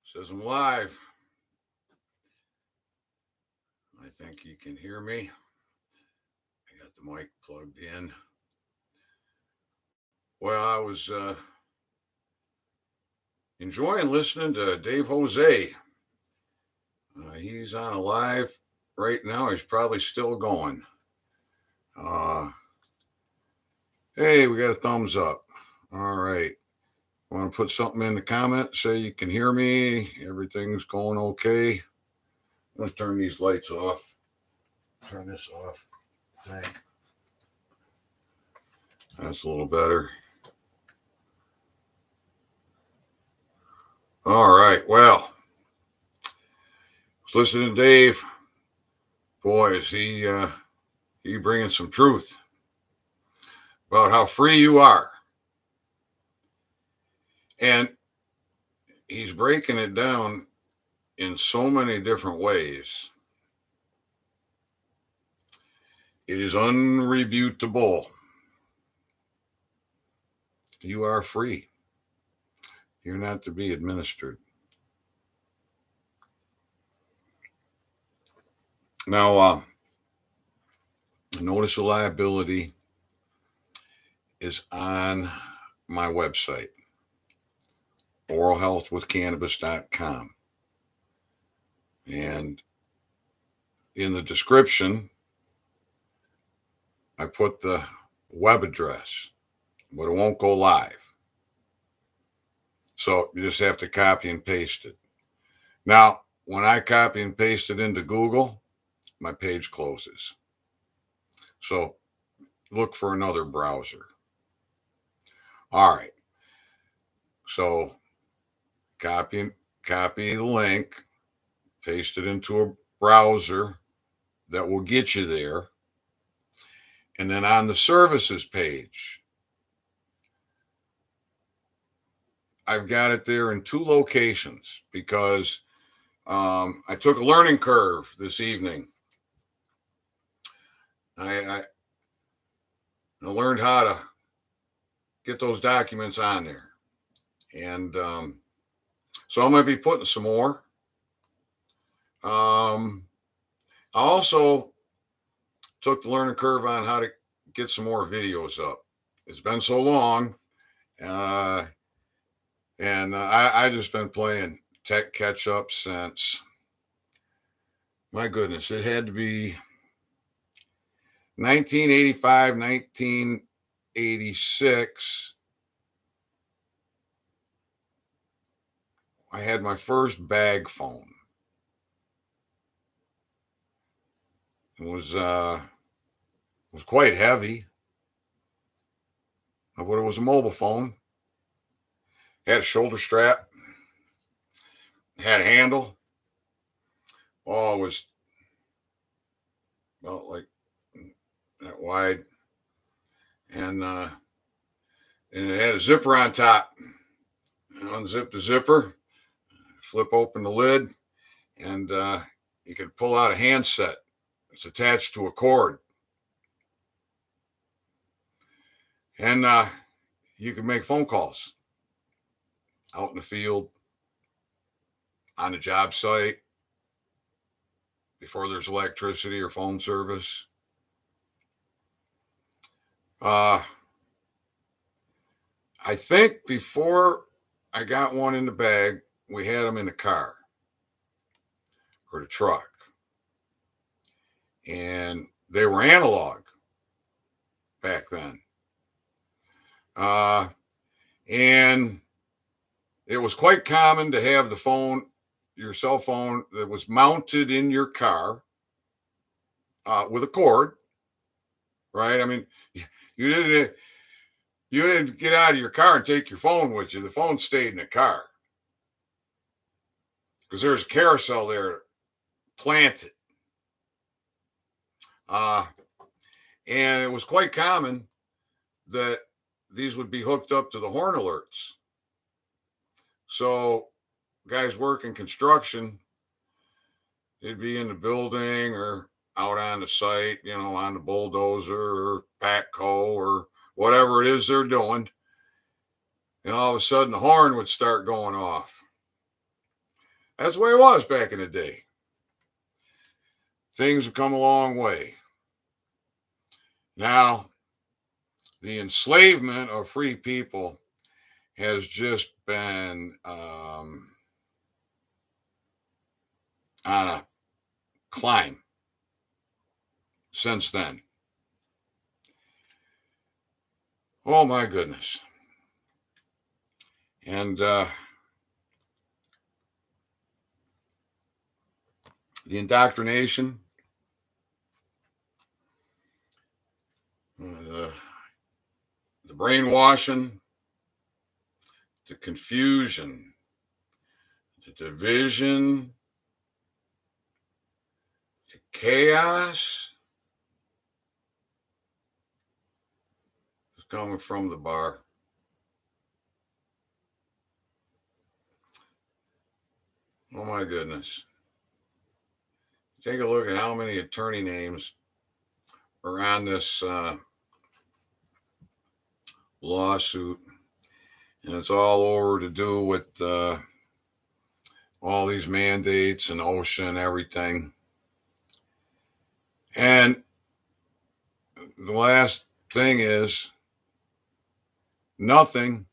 Says I'm live. I think you can hear me. I got the mic plugged in. Well, I was enjoying listening to Dave Jose. He's on a live right now. He's probably still going. Uh, hey, we got a thumbs up. All right. Want to put something in the comment? Say you can hear me. Everything's going okay. I'm going to turn these lights off. Turn this off. That's a little better. All right. Well, I was listening to Dave. Boy, is he bringing some truth about how free you are. And he's breaking it down in so many different ways. It is unrebutable. You are free. You're not to be administered. Now, notice the liability is on my website, oralhealthwithcannabis.com. And in the description, I put the web address, but it won't go live. So you just have to copy and paste it. Now, when I copy and paste it into Google, my page closes. So look for another browser. All right. So copy the link, paste it into a browser that will get you there. And then on the services page, I've got it there in two locations because I took a learning curve this evening. I learned how to get those documents on there. And so I'm going to be putting some more. I also took the learning curve on how to get some more videos up. It's been so long. And I just been playing tech catch up since, my goodness, it had to be 1985, 1986. I had my first bag phone. It was quite heavy, but it was a mobile phone. It had a shoulder strap, had a handle. Oh, it was about like that wide, and it had a zipper on top. Unzip the zipper, flip open the lid, and you could pull out a handset. It's attached to a cord, and you could make phone calls out in the field, on a job site, before there's electricity or phone service. I think before I got one in the bag, we had them in the car or the truck. And they were analog back then. And it was quite common to have the phone, your cell phone, that was mounted in your car with a cord, right? I mean, you didn't get out of your car and take your phone with you. The phone stayed in the car because there's a carousel there planted. And it was quite common that these would be hooked up to the horn alerts. So guys working construction, they'd be in the building or out on the site, on the bulldozer or backhoe or whatever it is they're doing. And all of a sudden the horn would start going off. That's the way it was back in the day. Things have come a long way. Now, the enslavement of free people has just been on a climb since then. Oh my goodness. And the indoctrination, the, the brainwashing, the confusion, the division, the chaos is coming from the bar. Oh my goodness. Take a look at how many attorney names are on this lawsuit. And it's all over to do with all these mandates and OSHA and everything. And the last thing is nothing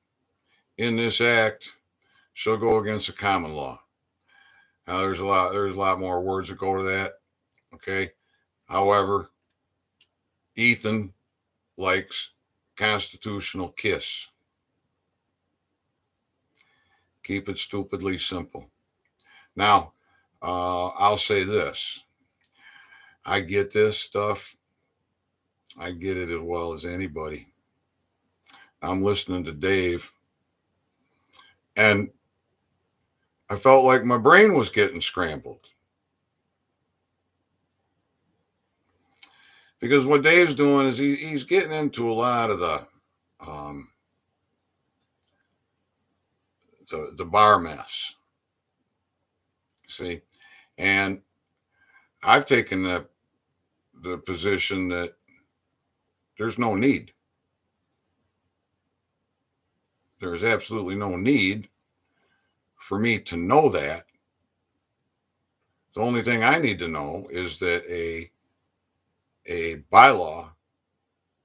in this act shall go against the common law. Now there's a lot more words that go to that. Okay. However, Ethan likes constitutional kiss. Keep it stupidly simple. Now, I'll say this. I get this stuff. I get it as well as anybody. I'm listening to Dave, and I felt like my brain was getting scrambled. Because what Dave's doing is he's getting into a lot of the bar mess. See, and I've taken the position that there's no need. There is absolutely no need for me to know that. The only thing I need to know is that a bylaw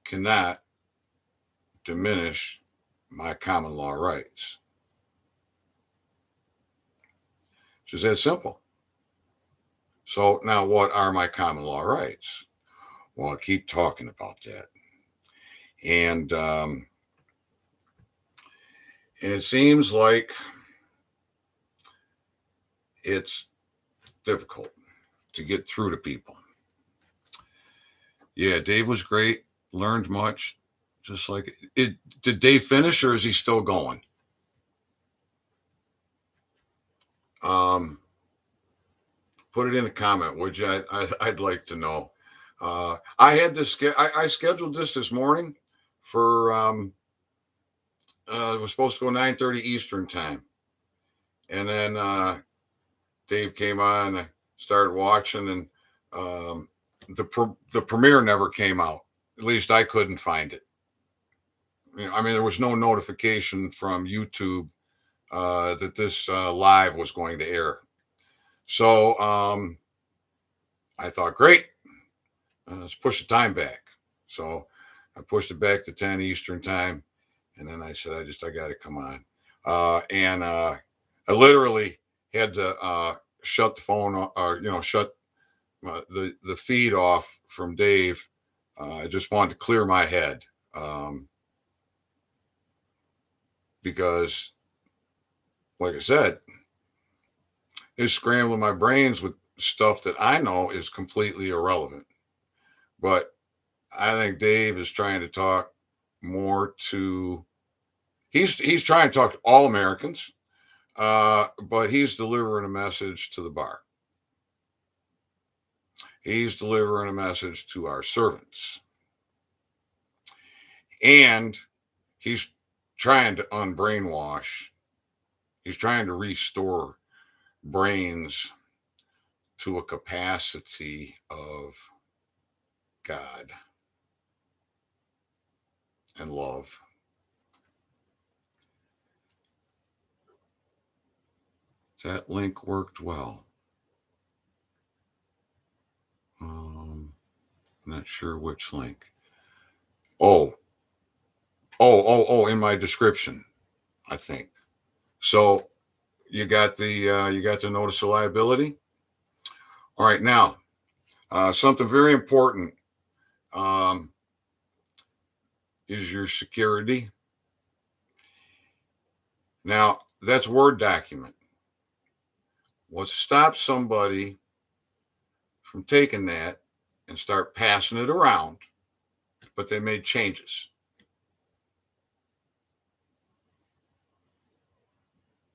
cannot diminish my common law rights. It's just that simple. So now what are my common law rights? Well, I keep talking about that. And it seems like it's difficult to get through to people. Yeah, Dave was great. Learned much. Just like it. Did Dave finish or is he still going? Put it in a comment, would you? I'd like to know. I had this. I scheduled this morning for. It was supposed to go 9:30 Eastern time, and then Dave came on. I started watching, and the premiere never came out. At least I couldn't find it. I mean, there was no notification from YouTube that this live was going to air. So I thought, great, let's push the time back. So I pushed it back to 10 Eastern time, and then I said, I got to come on, and I literally had to shut the phone, or shut the feed off from Dave. I just wanted to clear my head. Because, like I said, it's scrambling my brains with stuff that I know is completely irrelevant. But I think Dave is trying to talk more to. He's trying to talk to all Americans, but he's delivering a message to the bar. He's delivering a message to our servants, and he's trying to unbrainwash. He's trying to restore brains to a capacity of God and love. That link worked well. Not sure which link. Oh, in my description, I think. So you got the notice of liability. All right, now something very important um, is your security. Now that's Word document. What stops somebody from taking that and start passing it around? But they made changes.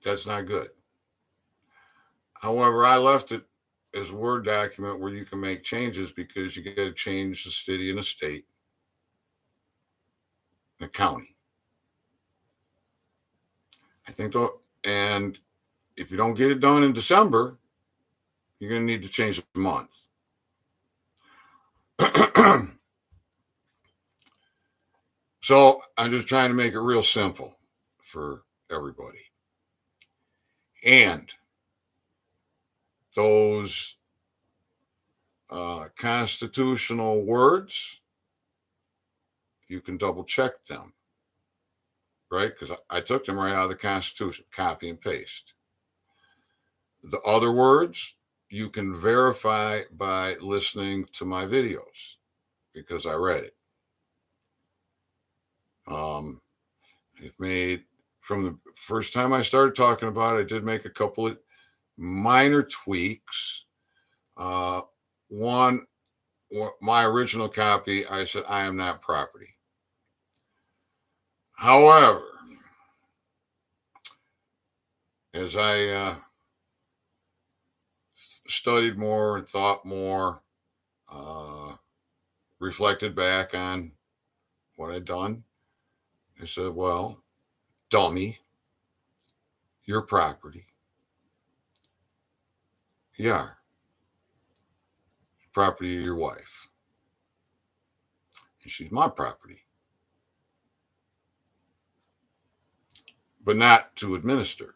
That's not good. However, I left it as a Word document where you can make changes because you got to change the city and the state, the county. I think, and if you don't get it done in December, you're going to need to change the month. So I'm just trying to make it real simple for everybody. And those constitutional words, you can double check them, right? Because I took them right out of the Constitution, copy and paste. The other words, you can verify by listening to my videos because I read it. I've made, from the first time I started talking about it, I did make a couple of minor tweaks. One, my original copy, I said, I am not property. However, as I studied more and thought more, reflected back on what I'd done, I said, well, dummy, your property. Yeah. Property of your wife. And she's my property. But not to administer.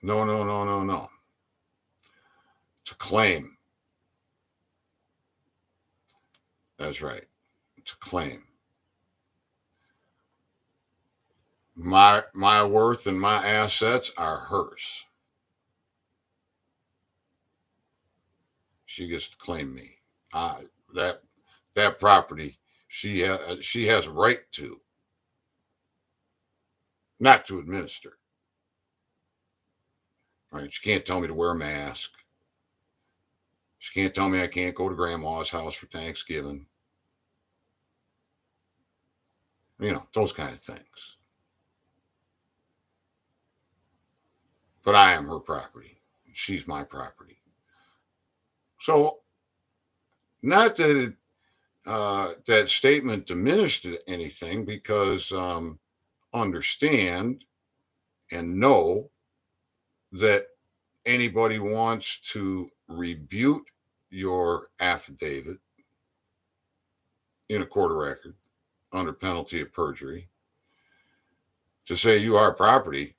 No, no, no, no, no. To claim. That's right. To claim. My worth and my assets are hers. She gets to claim me. That property she has a right to, not to administer. Right? She can't tell me to wear a mask. She can't tell me I can't go to grandma's house for Thanksgiving. You know, those kind of things. But I am her property. She's my property. So, not that that statement diminished anything, because understand and know that anybody wants to rebut your affidavit in a court of record under penalty of perjury to say you are property,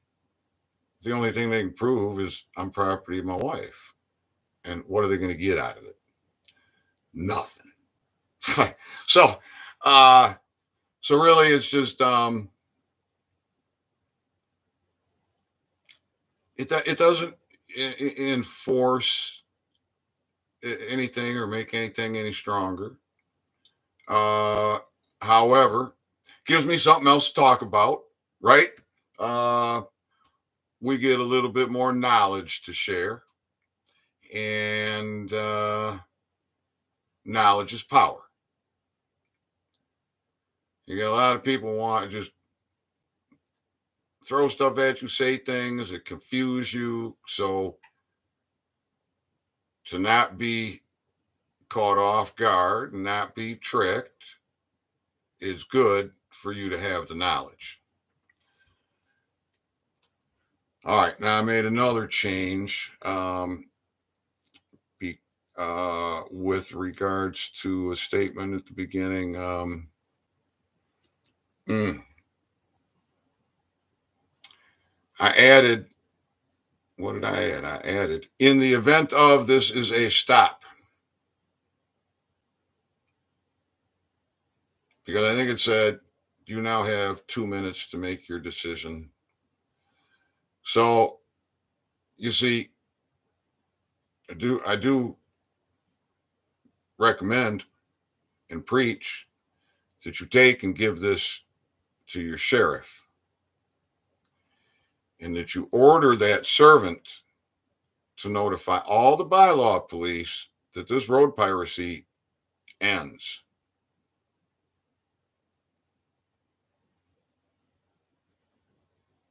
the only thing they can prove is I'm property of my wife. And what are they going to get out of it? Nothing. so so really it's just it doesn't enforce anything or make anything any stronger. However, gives me something else to talk about, right? uh we get a little bit more knowledge to share, and knowledge is power. You get a lot of people want to just throw stuff at you, say things that confuse you. So to not be caught off guard and not be tricked is good for you to have the knowledge. All right, now I made another change with regards to a statement at the beginning. I added what did I add? I added, in the event of this is a stop. Because I think it said, you now have 2 minutes to make your decision. So you see, I do recommend and preach that you take and give this to your sheriff, and that you order that servant to notify all the bylaw police that this road piracy ends.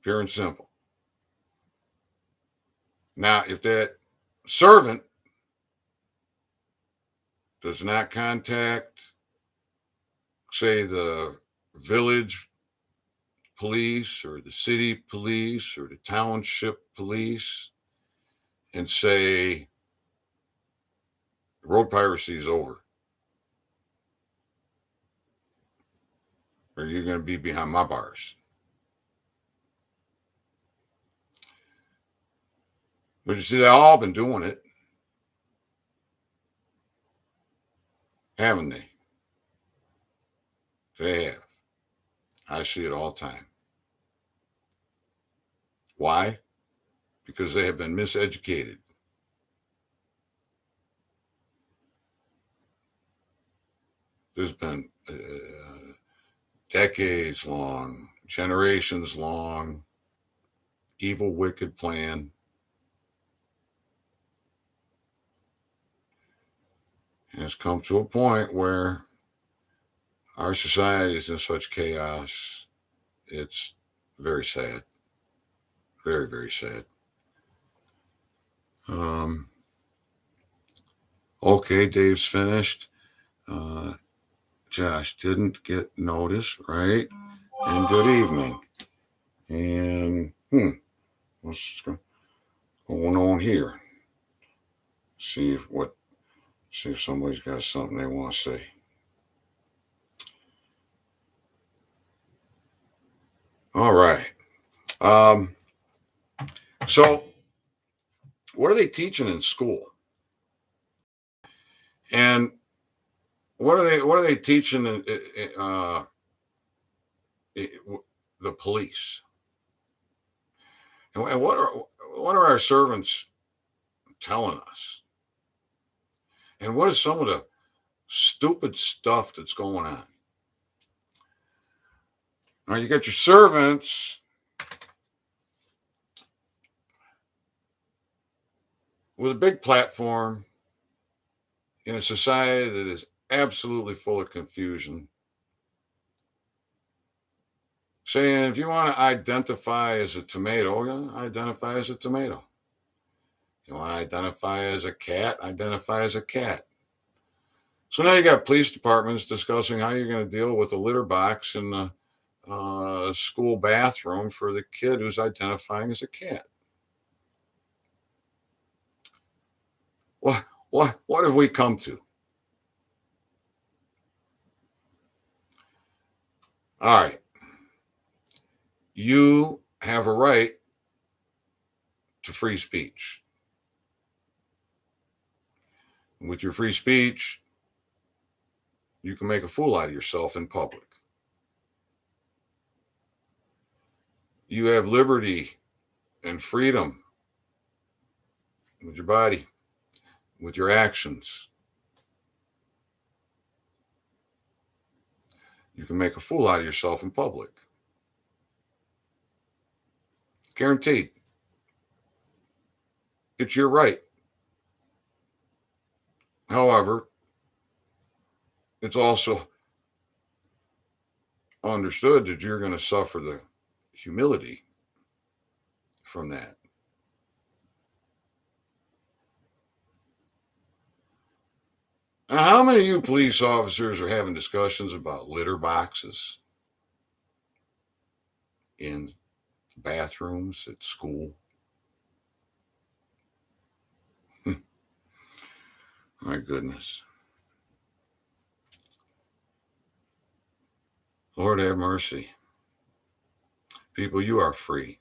Pure and simple. Now, if that servant does not contact, say, the village police or the city police or the township police, and say road piracy is over, or you're going to be behind my bars. But you see, they've all been doing it, haven't they? They have. I see it all the time. Why? Because they have been miseducated. There's been decades long, generations long, evil, wicked plan. And it's come to a point where our society is in such chaos. It's very sad. Very, very sad. Okay, Dave's finished. Josh didn't get notice, right? And good evening. And what's going on here? See if somebody's got something they want to say. All right. So what are they teaching in school? And what are they teaching the police? And what are our servants telling us? And what is some of the stupid stuff that's going on? Now, you got your servants with a big platform in a society that is absolutely full of confusion, saying, if you want to identify as a tomato, identify as a tomato. You want to identify as a cat, identify as a cat. So now you got police departments discussing how you're going to deal with a litter box in the school bathroom for the kid who's identifying as a cat. What have we come to? All right. You have a right to free speech. With your free speech, you can make a fool out of yourself in public. You have liberty and freedom with your body, with your actions. You can make a fool out of yourself in public. Guaranteed. It's your right. However, it's also understood that you're going to suffer the humility from that. Now, how many of you police officers are having discussions about litter boxes in bathrooms at school? My goodness. Lord have mercy. People, you are free.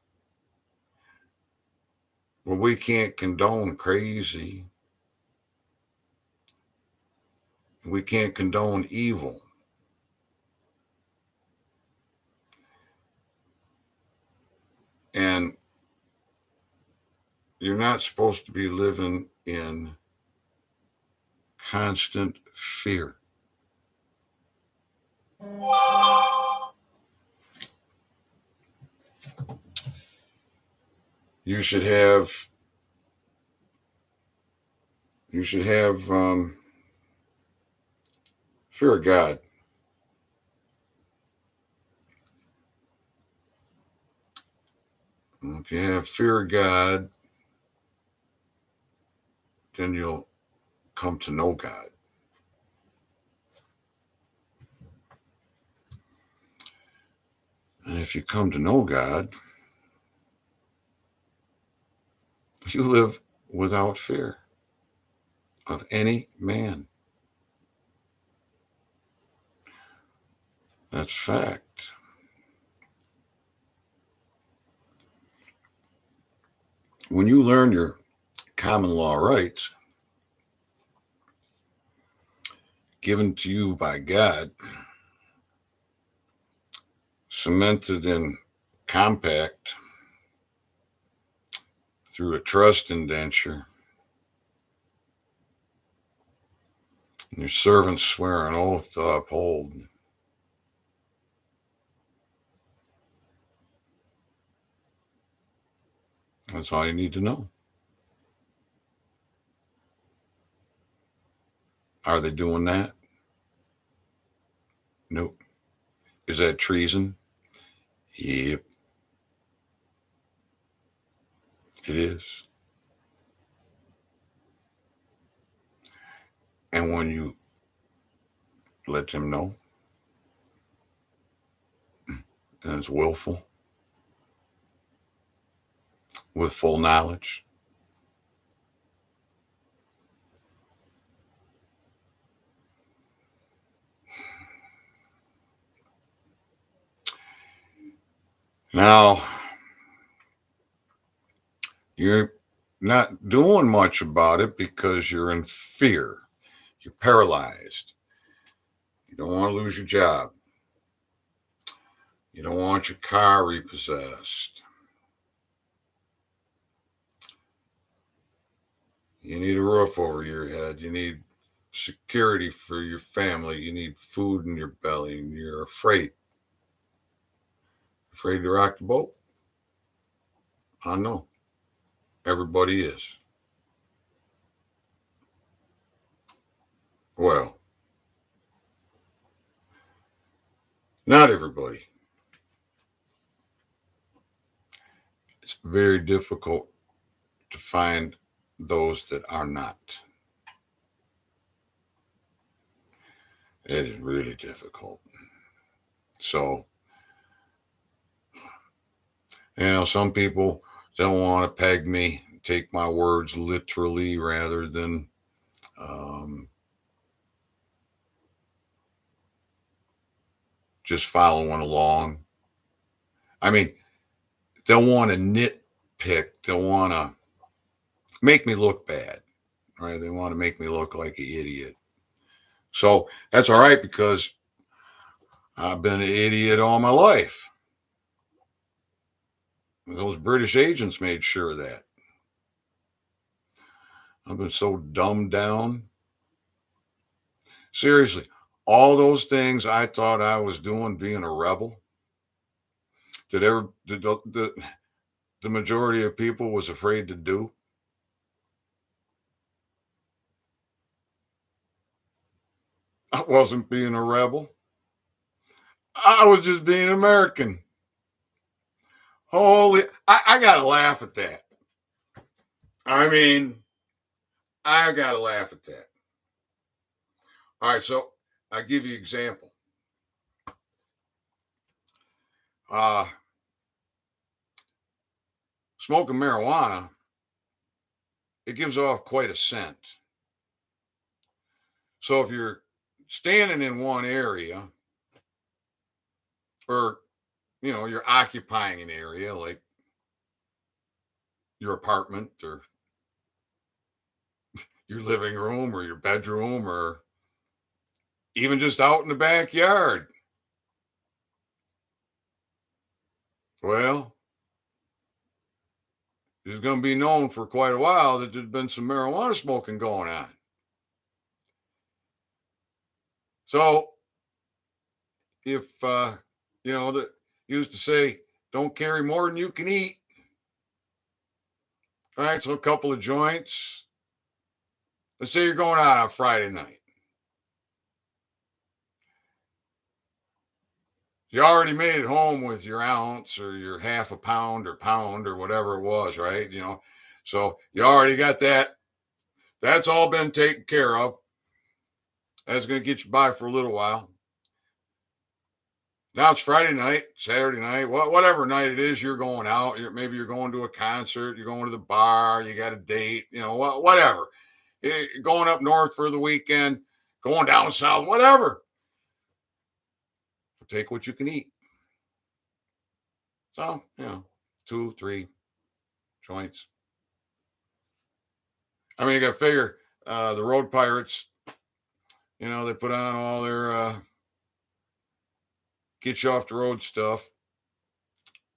Well, we can't condone crazy. We can't condone evil. And you're not supposed to be living in constant fear. You should have fear of God. If you have fear of God, then you'll come to know God. And if you come to know God, you live without fear of any man. That's fact. When you learn your common law rights given to you by God, cemented in compact through a trust indenture, and your servants swear an oath to uphold, that's all you need to know. Are they doing that? Nope. Is that treason? Yep, it is. And when you let them know, and it's willful, with full knowledge, now you're not doing much about it because you're in fear. You're paralyzed. You don't want to lose your job. You don't want your car repossessed. You need a roof over your head. You need security for your family. You need food in your belly. And you're afraid. Afraid to rock the boat? I know. Everybody is. Well, not everybody. It's very difficult to find those that are not. It is really difficult. So, some people don't want to peg me, take my words literally rather than um, just following along. I mean, they'll want to nitpick, they'll want to make me look bad, right? They want to make me look like an idiot. So that's all right because I've been an idiot all my life. Those British agents made sure of that. I've been so dumbed down. Seriously, all those things I thought I was doing being a rebel, the majority of people was afraid to do. I wasn't being a rebel. I was just being American. Holy, I gotta laugh at that. I mean, I gotta laugh at that. All right, so I give you an example. Uh, Smoking marijuana, it gives off quite a scent. So if you're standing in one area, or you're occupying an area, like your apartment or your living room or your bedroom or even just out in the backyard. Well, it's going to be known for quite a while that there's been some marijuana smoking going on. So if, that used to say, don't carry more than you can eat. All right. So a couple of joints. Let's say you're going out on Friday night. You already made it home with your ounce or your half a pound or whatever it was, right? So you already got that. That's all been taken care of. That's going to get you by for a little while. Now it's Friday night, Saturday night, whatever night it is you're going out. Maybe you're going to a concert, you're going to the bar, you got a date, whatever. You're going up north for the weekend, going down south, whatever. Take what you can eat. So, 2, 3 joints. I mean, you got to figure the road pirates, they put on all their get you off the road stuff.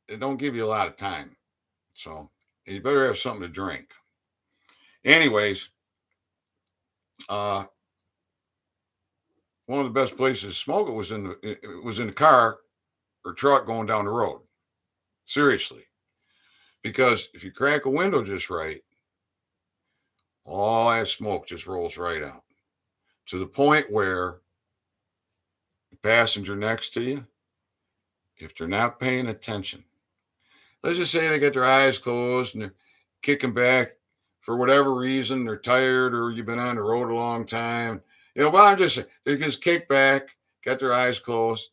It don't give you a lot of time. So you better have something to drink. Anyways, one of the best places to smoke it was in the car or truck going down the road. Seriously. Because if you crack a window just right, all that smoke just rolls right out. To the point where the passenger next to you, if they're not paying attention, let's just say they got their eyes closed and they're kicking back for whatever reason, they're tired or you've been on the road a long time. But I'm just saying, they just kick back, got their eyes closed,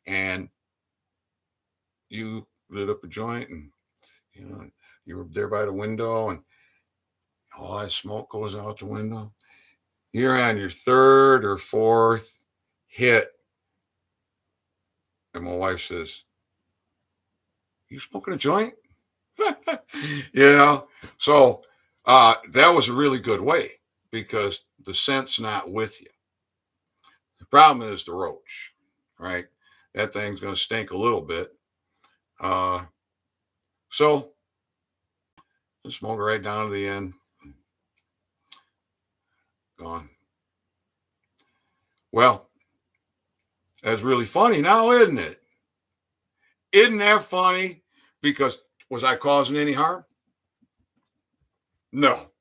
and you lit up a joint and you were there by the window and all that smoke goes out the window. You're on your third or fourth hit. And my wife says, you smoking a joint? So that was a really good way because the scent's not with you. The problem is the roach, right? That thing's going to stink a little bit. So smoke it right down to the end. Gone. Well, that's really funny now, isn't it? Isn't that funny? Because was I causing any harm? No.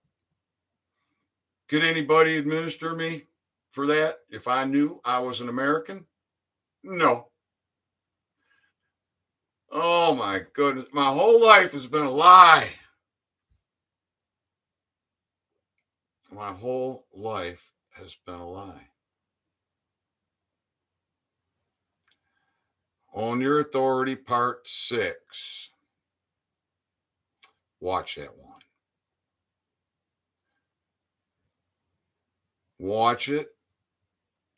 Could anybody administer me for that if I knew I was an American? No. Oh my goodness. My whole life has been a lie. My whole life has been a lie. On Your Authority, Part 6. Watch that one. Watch it.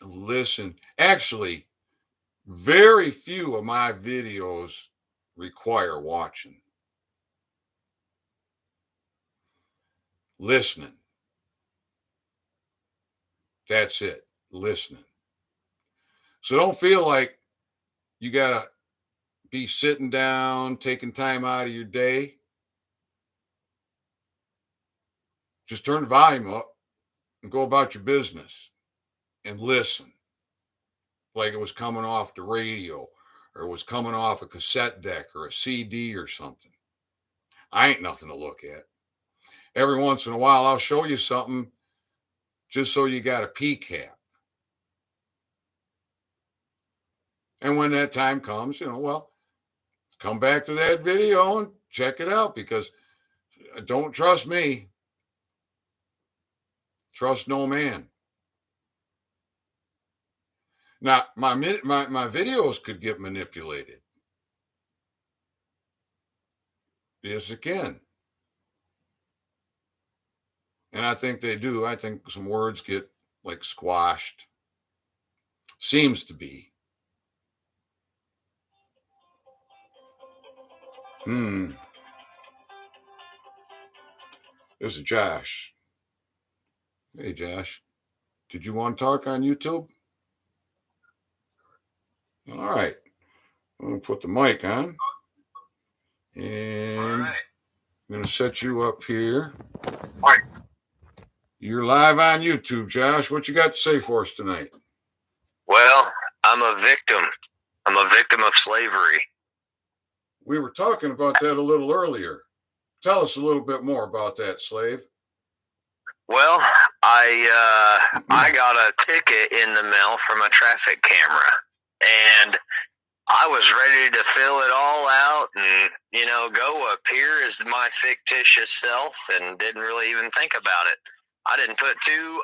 Listen. Actually, very few of my videos require watching. Listening. That's it. Listening. So don't feel like you got to be sitting down, taking time out of your day. Just turn the volume up and go about your business and listen like it was coming off the radio or it was coming off a cassette deck or a CD or something. I ain't nothing to look at. Every once in a while, I'll show you something just so you got a PCAP. And when that time comes, come back to that video and check it out because don't trust me. Trust no man. Now, my videos could get manipulated. Yes, it can. And I think they do. I think some words get like squashed. Seems to be. This is Josh. Hey, Josh. Did you want to talk on YouTube? All right. I'm going to put the mic on. And I'm going to set you up here. You're live on YouTube, Josh. What you got to say for us tonight? Well, I'm a victim. I'm a victim of slavery. We were talking about that a little earlier. Tell us a little bit more about that, slave. Well, I got a ticket in the mail from a traffic camera, and I was ready to fill it all out and, go appear as my fictitious self, and didn't really even think about it. I didn't put 2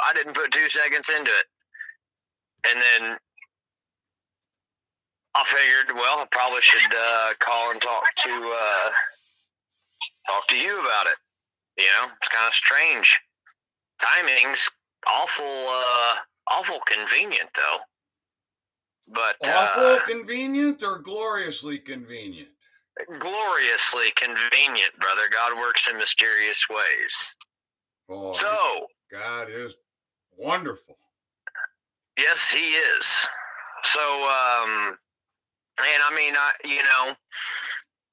seconds into it. And then I figured, well, I probably should call and talk to you about it. It's kind of strange. Timing's awful convenient, though. But awful convenient or gloriously convenient? Gloriously convenient, brother. God works in mysterious ways. Oh, so God is wonderful. Yes, He is. So, and I mean,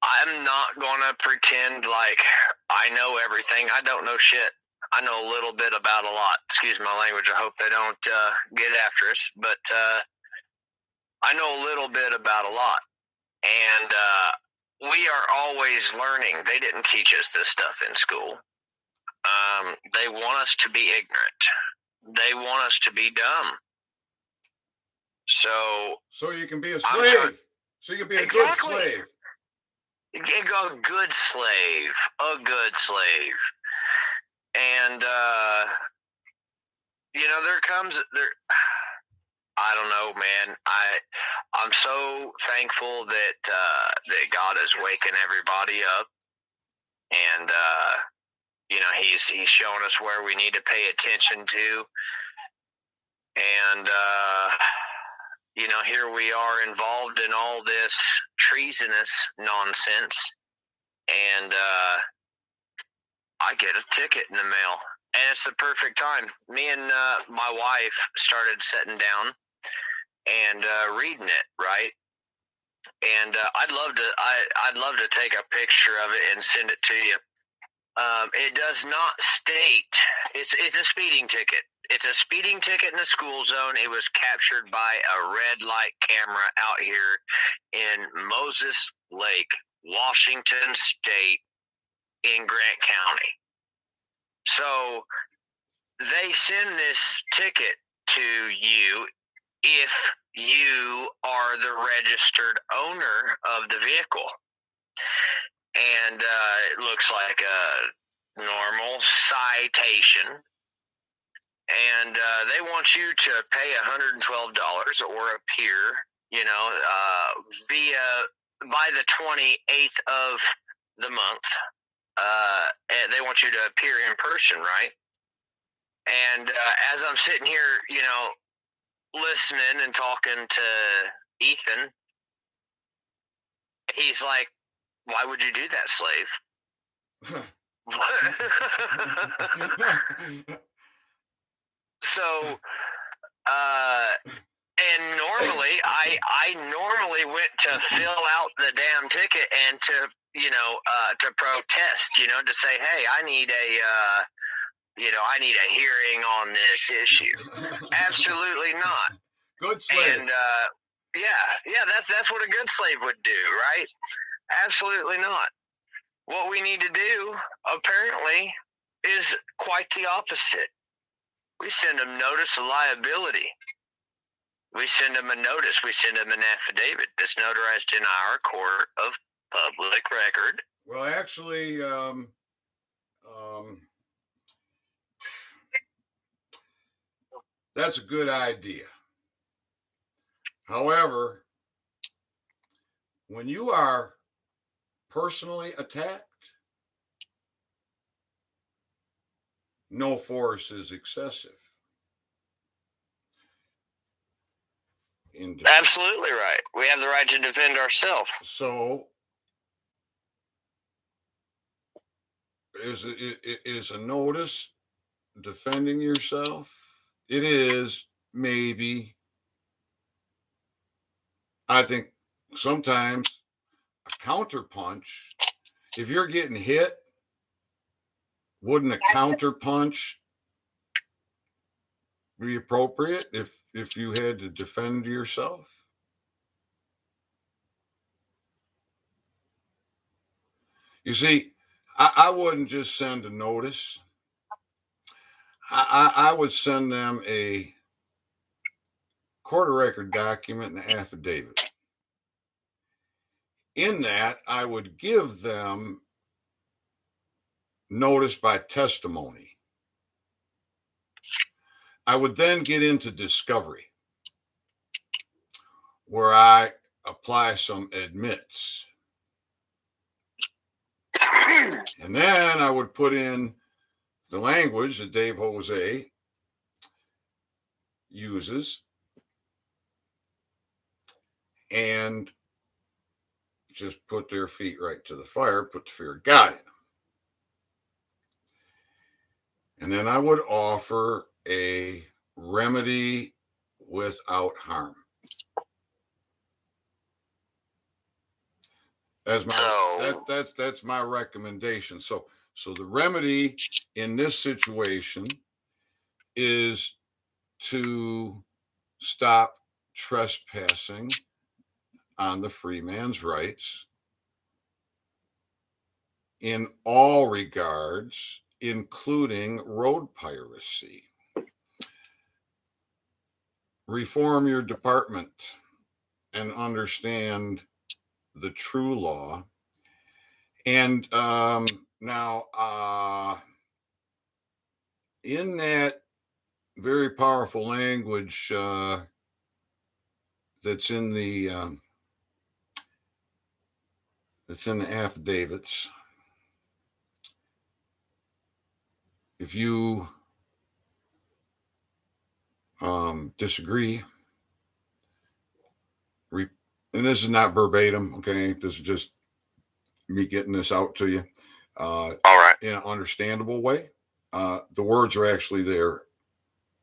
I'm not gonna pretend like I know everything. I don't know shit. I know a little bit about a lot. Excuse my language. I hope they don't get after us. But I know a little bit about a lot. And we are always learning. They didn't teach us this stuff in school. They want us to be ignorant. They want us to be dumb. So you can be a slave. So you can be a good slave. A good slave. A good slave. And, I don't know, man. I'm so thankful that God is waking everybody up. And, He's showing us where we need to pay attention to. And, here we are involved in all this treasonous nonsense. And I get a ticket in the mail. And it's the perfect time. Me and my wife started sitting down and reading it, right? And I'd love to take a picture of it and send it to you. It does not state it's a speeding ticket. It's a speeding ticket in the school zone. It was captured by a red light camera out here in Moses Lake, Washington State, in Grant County. So they send this ticket to you if you are the registered owner of the vehicle. And it looks like a normal citation. And they want you to pay $112 or appear, by the 28th of the month. And they want you to appear in person, right? And as I'm sitting here, listening and talking to Ethan, he's like, "Why would you do that, slave?" So, and normally, I normally went to fill out the damn ticket and to protest, to say, "Hey, I need a hearing on this issue." Absolutely not. Good slave. And that's what a good slave would do, right? Absolutely not. What we need to do, apparently, is quite the opposite. We send them notice of liability. We send them a notice. We send them an affidavit that's notarized in our court of public record. Well, actually, that's a good idea. However, when you are personally attacked, no force is excessive. Absolutely right. We have the right to defend ourselves. So is a notice defending yourself? It is, maybe. I think sometimes a counterpunch, if you're getting hit, wouldn't a counterpunch be appropriate if you had to defend yourself? You see, I wouldn't just send a notice. I would send them a court of record document and an affidavit. In that, I would give them notice by testimony. I would then get into discovery, where I apply some admits. And then I would put in the language that Dave Jose uses and just put their feet right to the fire, put the fear of God in them. And then I would offer a remedy without harm. That's my recommendation. So the remedy in this situation is to stop trespassing on the free man's rights in all regards, including road piracy. Reform your department and understand the true law. And now, in that very powerful language that's in the affidavits, if you disagree, and this is not verbatim, okay, this is just me getting this out to you All right. in an understandable way. The words are actually there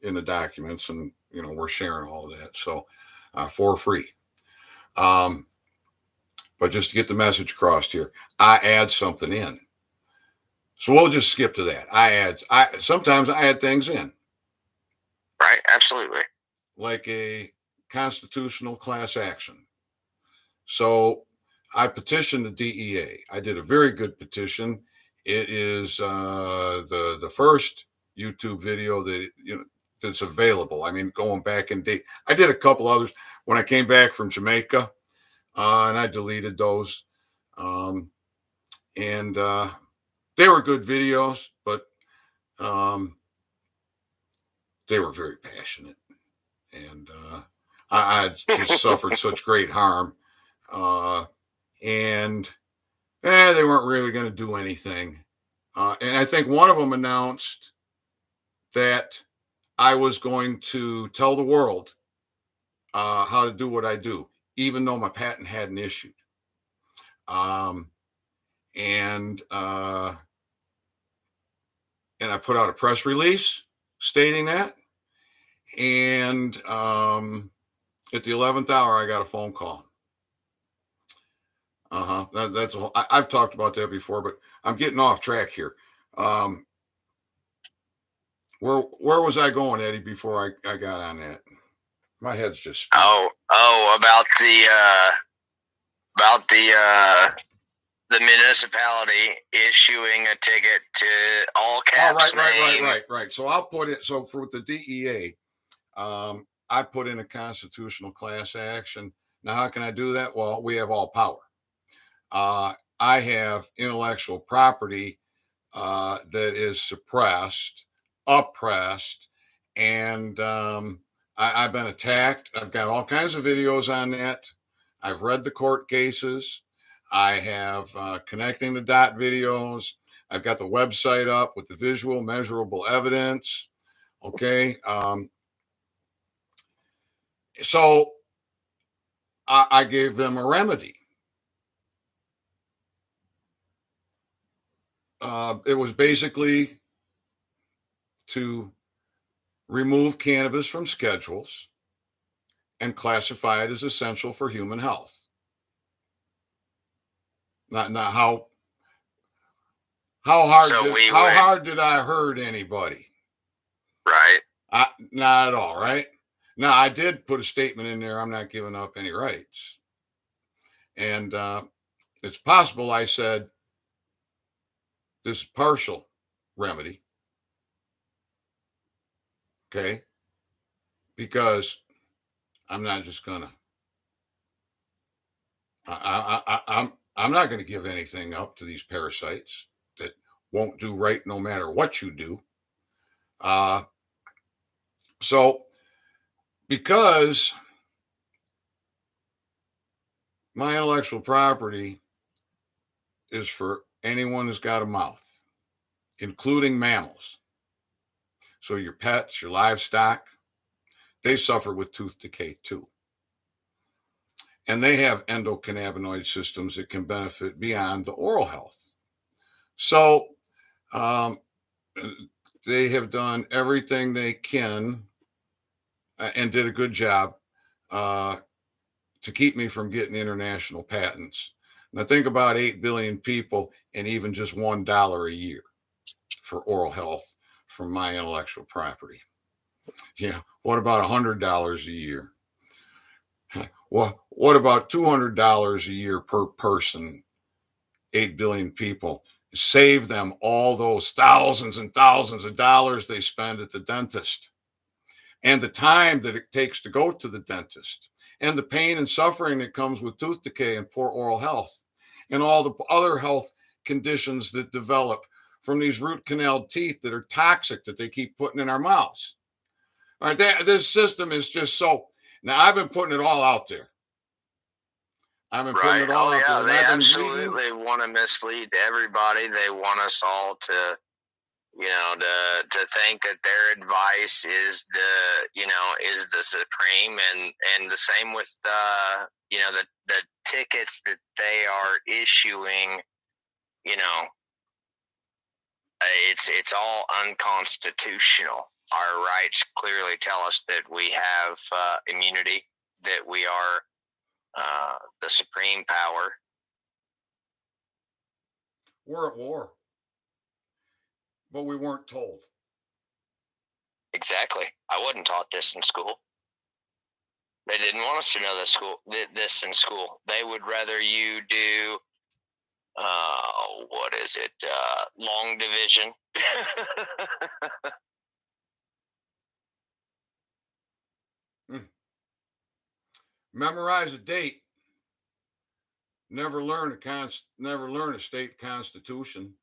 in the documents, and we're sharing all of that, so for free. But just to get the message across here, I add something in. So we'll just skip to that. Sometimes I add things in. Right, absolutely. Like a constitutional class action. So I petitioned the DEA. I did a very good petition. It is the first YouTube video that's available. I mean, going back in date, I did a couple others when I came back from Jamaica, and I deleted those. And they were good videos, but they were very passionate, and I just suffered such great harm, and they weren't really going to do anything. And I think one of them announced that I was going to tell the world how to do what I do, even though my patent hadn't issued. And I put out a press release stating that. And at the 11th hour, I got a phone call. That's I've talked about that before, but I'm getting off track here. Where was I going, Eddie, before I got on that? My head's just spinning. About the municipality issuing a ticket to all caps. Right. So I'll put it. So for the DEA, I put in a constitutional class action. Now, how can I do that? Well, we have all power. I have intellectual property that is suppressed, oppressed, and I've been attacked. I've got all kinds of videos on that. I've read the court cases. I have connecting the dot videos. I've got the website up with the visual measurable evidence. Okay. So I gave them a remedy. It was basically to remove cannabis from schedules and classify it as essential for human health. Not how hard did I hurt anybody? Right. Not at all, right? Now I did put a statement in there. I'm not giving up any rights, and it's possible I said this is partial remedy, okay? Because I'm not just gonna. I'm not going to give anything up to these parasites that won't do right no matter what you do. So because my intellectual property is for anyone who's got a mouth, including mammals. So your pets, your livestock, they suffer with tooth decay too. And they have endocannabinoid systems that can benefit beyond the oral health. So they have done everything they can and did a good job to keep me from getting international patents. Now think about 8 billion people and even just $1 a year for oral health from my intellectual property. Yeah. What about $100 a year? Well, what about $200 a year per person? 8 billion people. Save them all those thousands and thousands of dollars they spend at the dentist, and the time that it takes to go to the dentist, and the pain and suffering that comes with tooth decay and poor oral health, and all the other health conditions that develop from these root canal teeth that are toxic that they keep putting in our mouths. All right, this system is just so. Now, I've been putting it all out there. I've been putting it all out there. They absolutely want to mislead everybody. They want us all to, to think that their advice is the supreme, and the same with the tickets that they are issuing. It's all unconstitutional. Our rights clearly tell us that we have immunity, that we are the supreme power. We're at war, but we weren't told. Exactly. I wasn't taught this in school. They didn't want us to know this in school. They would rather you do long division. Memorize a date. Never learn a state constitution.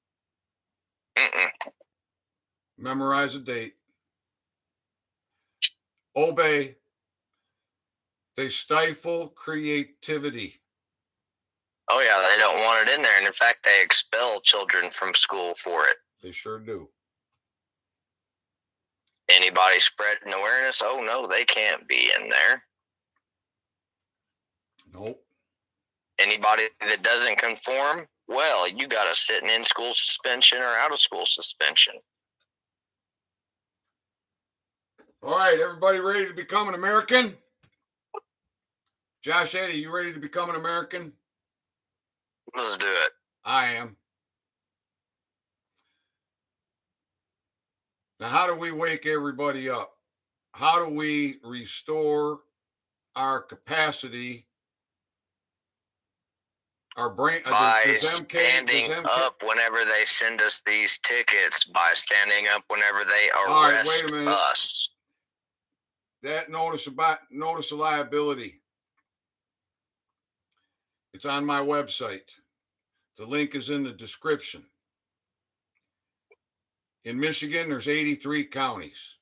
Memorize a date. Obey. They stifle creativity. Oh yeah, they don't want it in there, and in fact, they expel children from school for it. They sure do. Anybody spreading awareness? Oh no, they can't be in there. Nope. Anybody that doesn't conform, well, you got to sit in school suspension or out of school suspension. All right, everybody ready to become an American? Josh Eddy, you ready to become an American? Let's do it. I am. Now, how do we wake everybody up? How do we restore our capacity, our brain? By standing up whenever they send us these tickets, by standing up whenever they arrest us. That notice of liability. It's on my website. The link is in the description. In Michigan, there's 83 counties.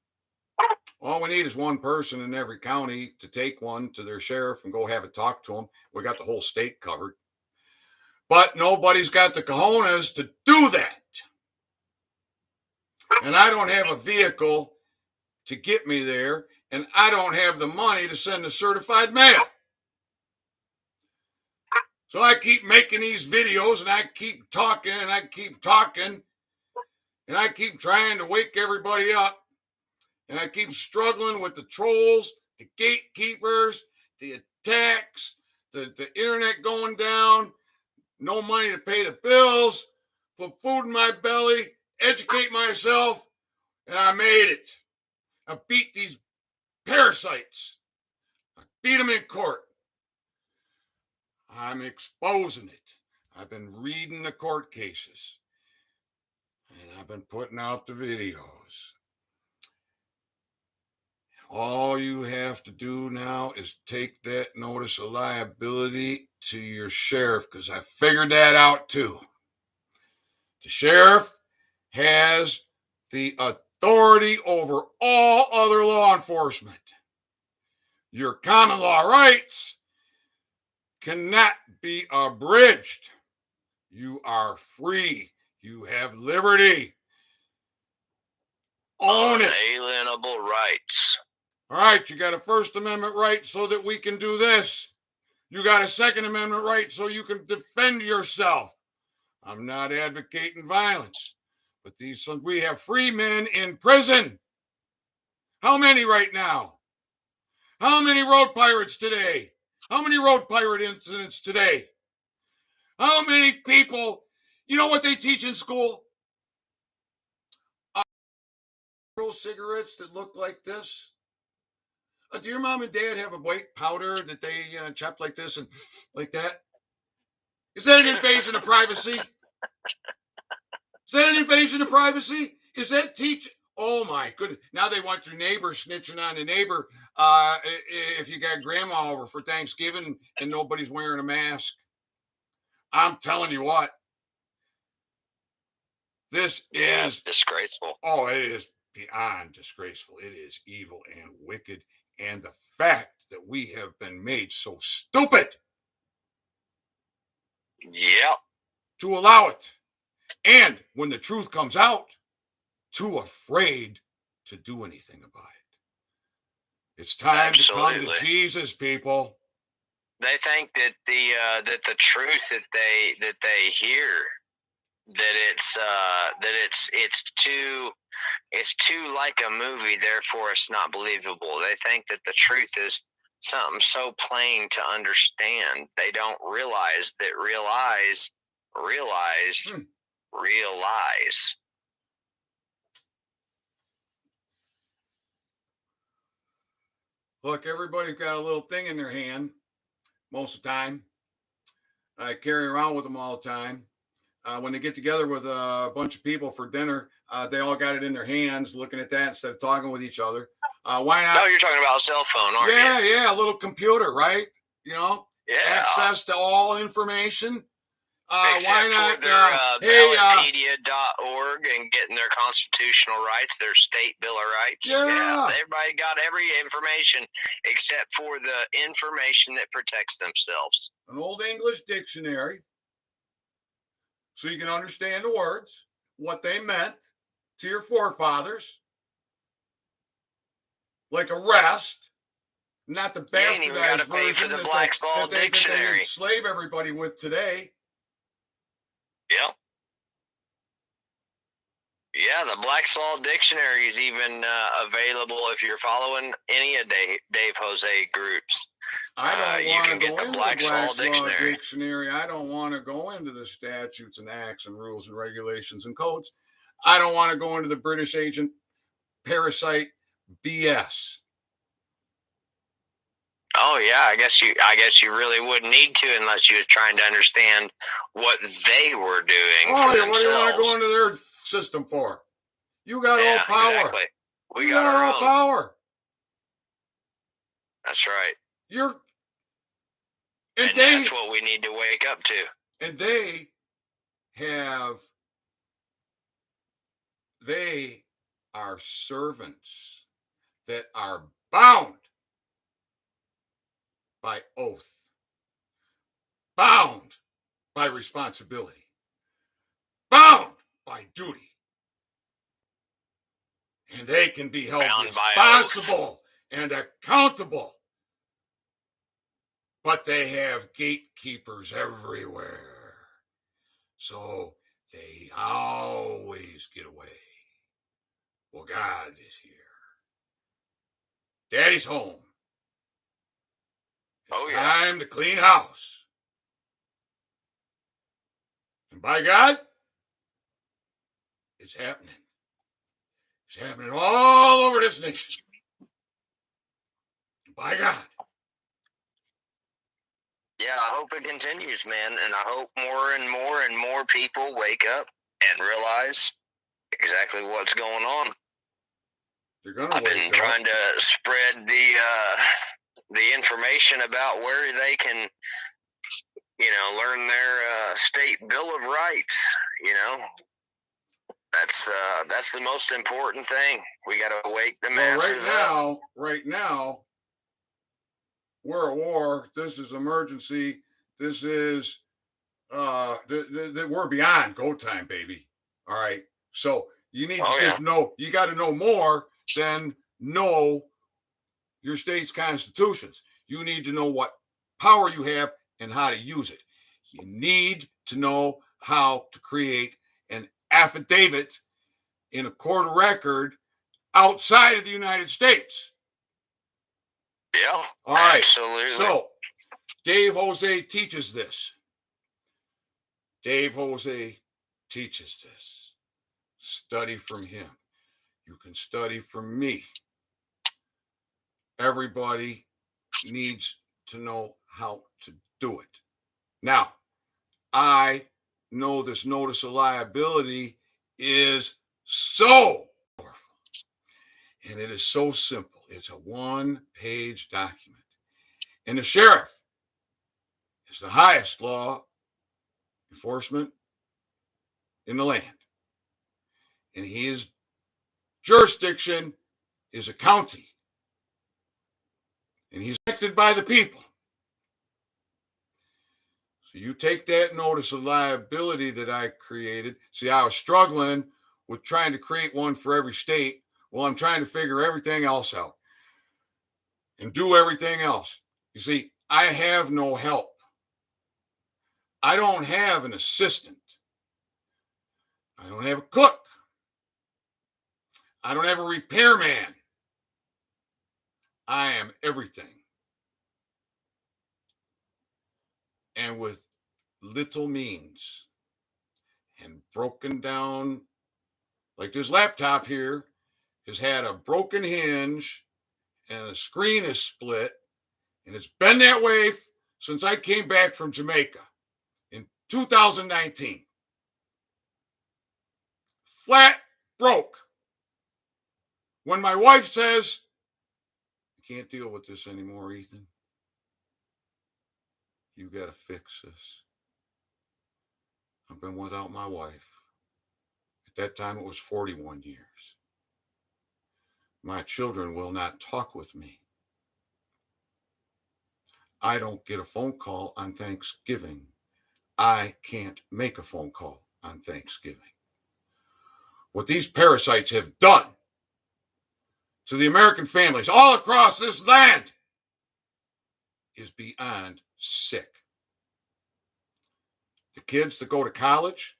All we need is one person in every county to take one to their sheriff and go have a talk to them. We got the whole state covered. But nobody's got the cojones to do that. And I don't have a vehicle to get me there, and I don't have the money to send a certified mail. So I keep making these videos, and I keep talking, and I keep talking, and I keep trying to wake everybody up, and I keep struggling with the trolls, the gatekeepers, the attacks, the internet going down, no money to pay the bills, put food in my belly, educate myself, and I made it. I beat these parasites. I beat them in court. I'm exposing it. I've been reading the court cases, and I've been putting out the videos. All you have to do now is take that notice of liability to your sheriff, because I figured that out too. The sheriff has the authority over all other law enforcement. Your common law rights cannot be abridged. You are free. You have liberty. Own it. Unalienable rights. All right, you got a First Amendment right so that we can do this. You got a Second Amendment right so you can defend yourself. I'm not advocating violence, but we have free men in prison. How many right now? How many road pirates today? How many road pirate incidents today? How many people? You know what they teach in school? Cigarettes that look like this. Do your mom and dad have a white powder that they chop like this and like that? Is that an invasion of privacy? Is that an invasion of privacy? Is that teach? Oh my goodness! Now they want your neighbor snitching on the neighbor if you got grandma over for Thanksgiving and nobody's wearing a mask. I'm telling you what, this is disgraceful. Oh, it is beyond disgraceful. It is evil and wicked, and the fact that we have been made so stupid, to allow it, and when the truth comes out, too afraid to do anything about it. It's time to come to Jesus, people. They think that the truth that they hear, it's too like a movie, therefore it's not believable. They think that the truth is something so plain to understand. They don't realize that realize. Look, everybody's got a little thing in their hand most of the time. I carry around with them all the time. When they get together with a bunch of people for dinner, they all got it in their hands, looking at that instead of talking with each other. Why not? No, you're talking about a cell phone, aren't you? Yeah, a little computer, right? You know, access to all information. Except why not? For their ballotpedia.org and getting their constitutional rights, their state bill of rights. Yeah, everybody got every information except for the information that protects themselves. An old English dictionary, so you can understand the words, what they meant to your forefathers, like arrest, not the bastardized version that they enslave everybody with today. Yeah, the Black's Law Dictionary is even available if you're following any of Dave Jose groups. I don't want to go into the Black's Law Dictionary. I don't want to go into the statutes and acts and rules and regulations and codes. I don't want to go into the British agent parasite BS. Oh yeah, I guess you really wouldn't need to unless you was trying to understand what they were doing for themselves. What do you want to go into their system for? You got all power. Exactly. We got our all power. That's right. And that's what we need to wake up to. And they are servants that are bound by oath, bound by responsibility, bound by duty. And they can be held responsible and accountable but they have gatekeepers everywhere. So they always get away. Well, God is here. Daddy's home. It's time to clean house. And by God, it's happening. It's happening all over this nation. By God. Yeah, I hope it continues, man. And I hope more and more and more people wake up and realize exactly what's going on. They're gonna I've been wake trying up. to spread the information about where they can, learn their state bill of rights. That's the most important thing. We got to wake the masses up. Right now, we're at war. This is emergency. This is we're beyond go time, baby. All right. So you need to just know. You got to know more than know your state's constitutions. You need to know what power you have and how to use it. You need to know how to create an affidavit in a court of record outside of the United States. Yeah. All right. Absolutely. So Dave Jose teaches this. Dave Jose teaches this. Study from him. You can study from me. Everybody needs to know how to do it. Now, I know this notice of liability is so powerful, and it is so simple. It's a one-page document. And the sheriff is the highest law enforcement in the land. And his jurisdiction is a county. And he's elected by the people. So you take that notice of liability that I created. See, I was struggling with trying to create one for every state. Well, I'm trying to figure everything else out and do everything else. You see, I have no help. I don't have an assistant. I don't have a cook. I don't have a repairman. I am everything. And with little means and broken down, like this laptop here has had a broken hinge and the screen is split, and it's been that way since I came back from Jamaica in 2019. Flat broke. When my wife says, I can't deal with this anymore, Ethan, you got to fix this. I've been without my wife. At that time, it was 41 years. My children will not talk with me. I don't get a phone call on Thanksgiving. I can't make a phone call on Thanksgiving. What these parasites have done to the American families all across this land is beyond sick. The kids that go to college,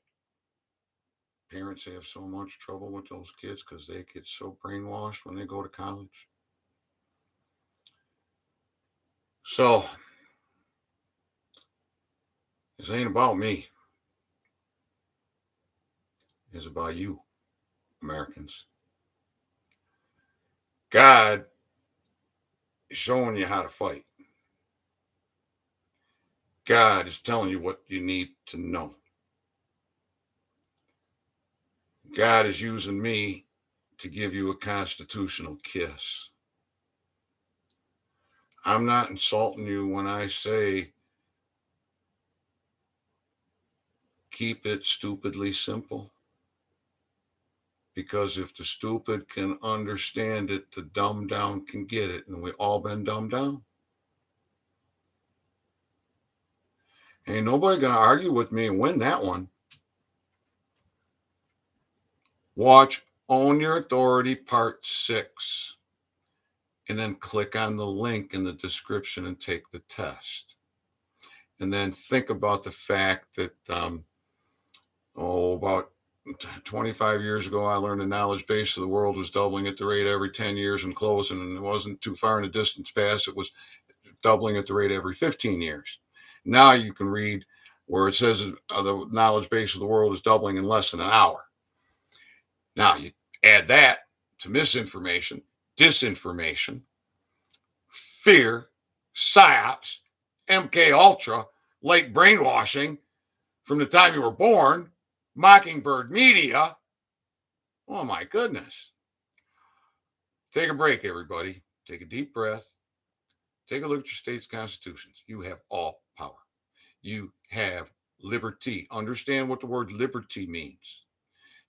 parents have so much trouble with those kids because they get so brainwashed when they go to college. So, this ain't about me. It's about you, Americans. God is showing you how to fight. God is telling you what you need to know. God is using me to give you a constitutional kiss. I'm not insulting you when I say keep it stupidly simple. Because if the stupid can understand it, the dumb down can get it. And we've all been dumbed down. Ain't nobody going to argue with me and win that one. Watch Own Your Authority Part 6. And then click on the link in the description and take the test. And then think about the fact that, about 25 years ago, I learned the knowledge base of the world was doubling at the rate every 10 years and closing, and it wasn't too far in the distance past. It was doubling at the rate every 15 years. Now you can read where it says the knowledge base of the world is doubling in less than an hour. Now you add that to misinformation, disinformation, fear, psyops, MK Ultra, late brainwashing from the time you were born, Mockingbird Media. Oh my goodness. Take a break, everybody. Take a deep breath. Take a look at your state's constitutions. You have all power. You have liberty. Understand what the word liberty means.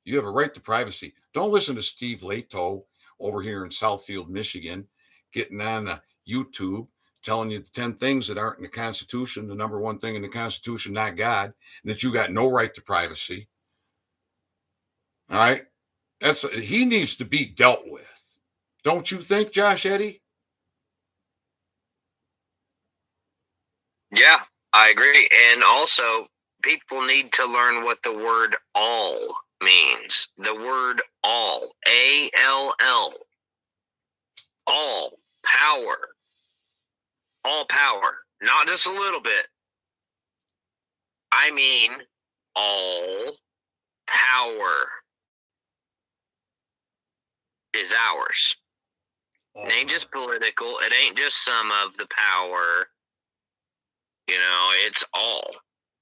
You have a right to privacy. Don't listen to Steve Leto over here in Southfield, Michigan, getting on YouTube, telling you the 10 things that aren't in the Constitution, the number one thing in the Constitution, not God, and that you got no right to privacy. All right? He needs to be dealt with. Don't you think, Josh Eddy? Yeah, I agree. And also, people need to learn what the word all means. The word all, A-L-L, all power, not just a little bit. I mean, all power is ours. It ain't just political. It ain't just some of the power. You know, it's all.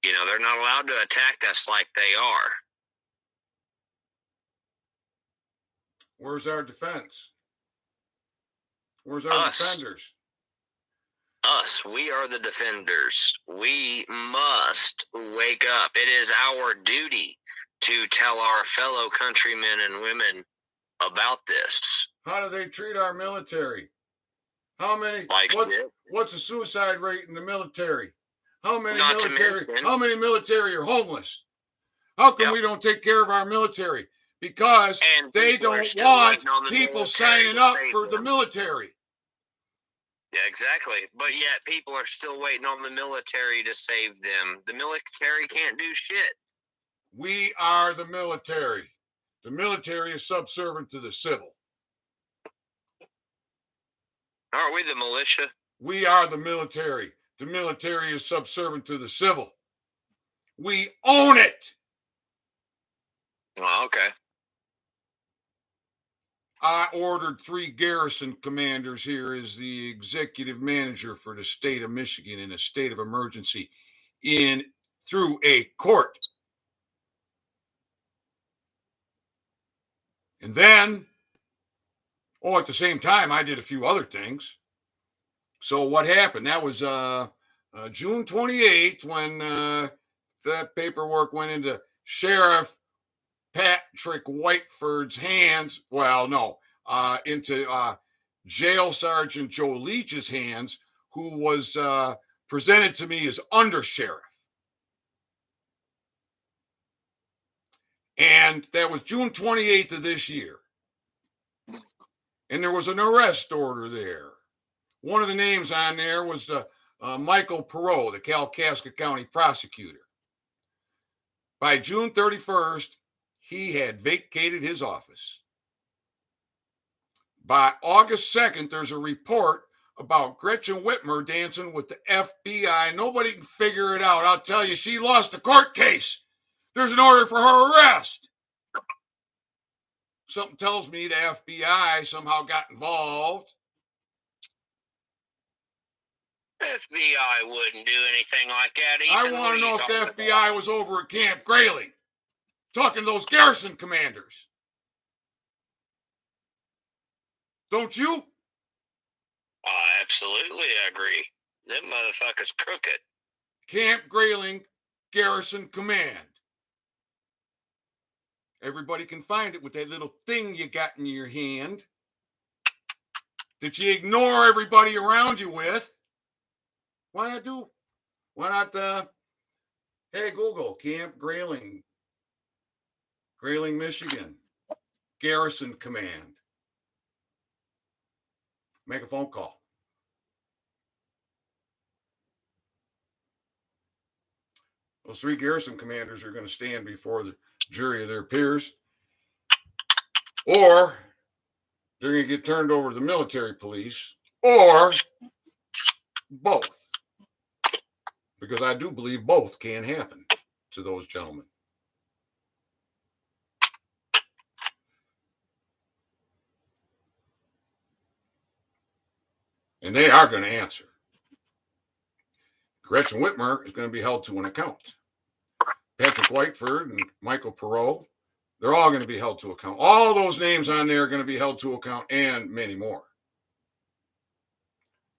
You know, they're not allowed to attack us like they are. Where's our defense? Where's our defenders? Us. We are the defenders. We must wake up. It is our duty to tell our fellow countrymen and women about this. How do they treat our military? How many? What's the suicide rate in the military? How many military are homeless? How come we don't take care of our military? Because they don't want people signing up for the military. Yeah, exactly. But yet people are still waiting on the military to save them. The military can't do shit. We are the military. The military is subservient to the civil. Aren't we the militia? We are the military. The military is subservient to the civil. We own it. Oh, okay. I ordered 3 garrison commanders here as the executive manager for the state of Michigan in a state of emergency through a court. And then, at the same time, I did a few other things. So what happened? That was June 28th when that paperwork went into Sheriff Patrick Whiteford's hands. Well, no, into Jail Sergeant Joe Leach's hands, who was presented to me as undersheriff. And that was June 28th of this year. And there was an arrest order there. One of the names on there was Michael Perot, the Kalkaska County prosecutor. By June 31st, he had vacated his office. By August 2nd, there's a report about Gretchen Whitmer dancing with the FBI. Nobody can figure it out. I'll tell you, she lost a court case. There's an order for her arrest. Something tells me the FBI somehow got involved. FBI wouldn't do anything like that. I want to know if the FBI was over at Camp Grayling talking to those garrison commanders. Don't you? Absolutely agree. Them motherfuckers crooked. Camp Grayling Garrison Command. Everybody can find it with that little thing you got in your hand that you ignore everybody around you with. Why not, hey, Google, Camp Grayling, Michigan, Garrison Command. Make a phone call. Those 3 garrison commanders are going to stand before the jury of their peers, or they're going to get turned over to the military police, or both. Because I do believe both can happen to those gentlemen. And they are going to answer. Gretchen Whitmer is going to be held to an account. Patrick Whiteford and Michael Perot, they're all going to be held to account. All those names on there are going to be held to account, and many more.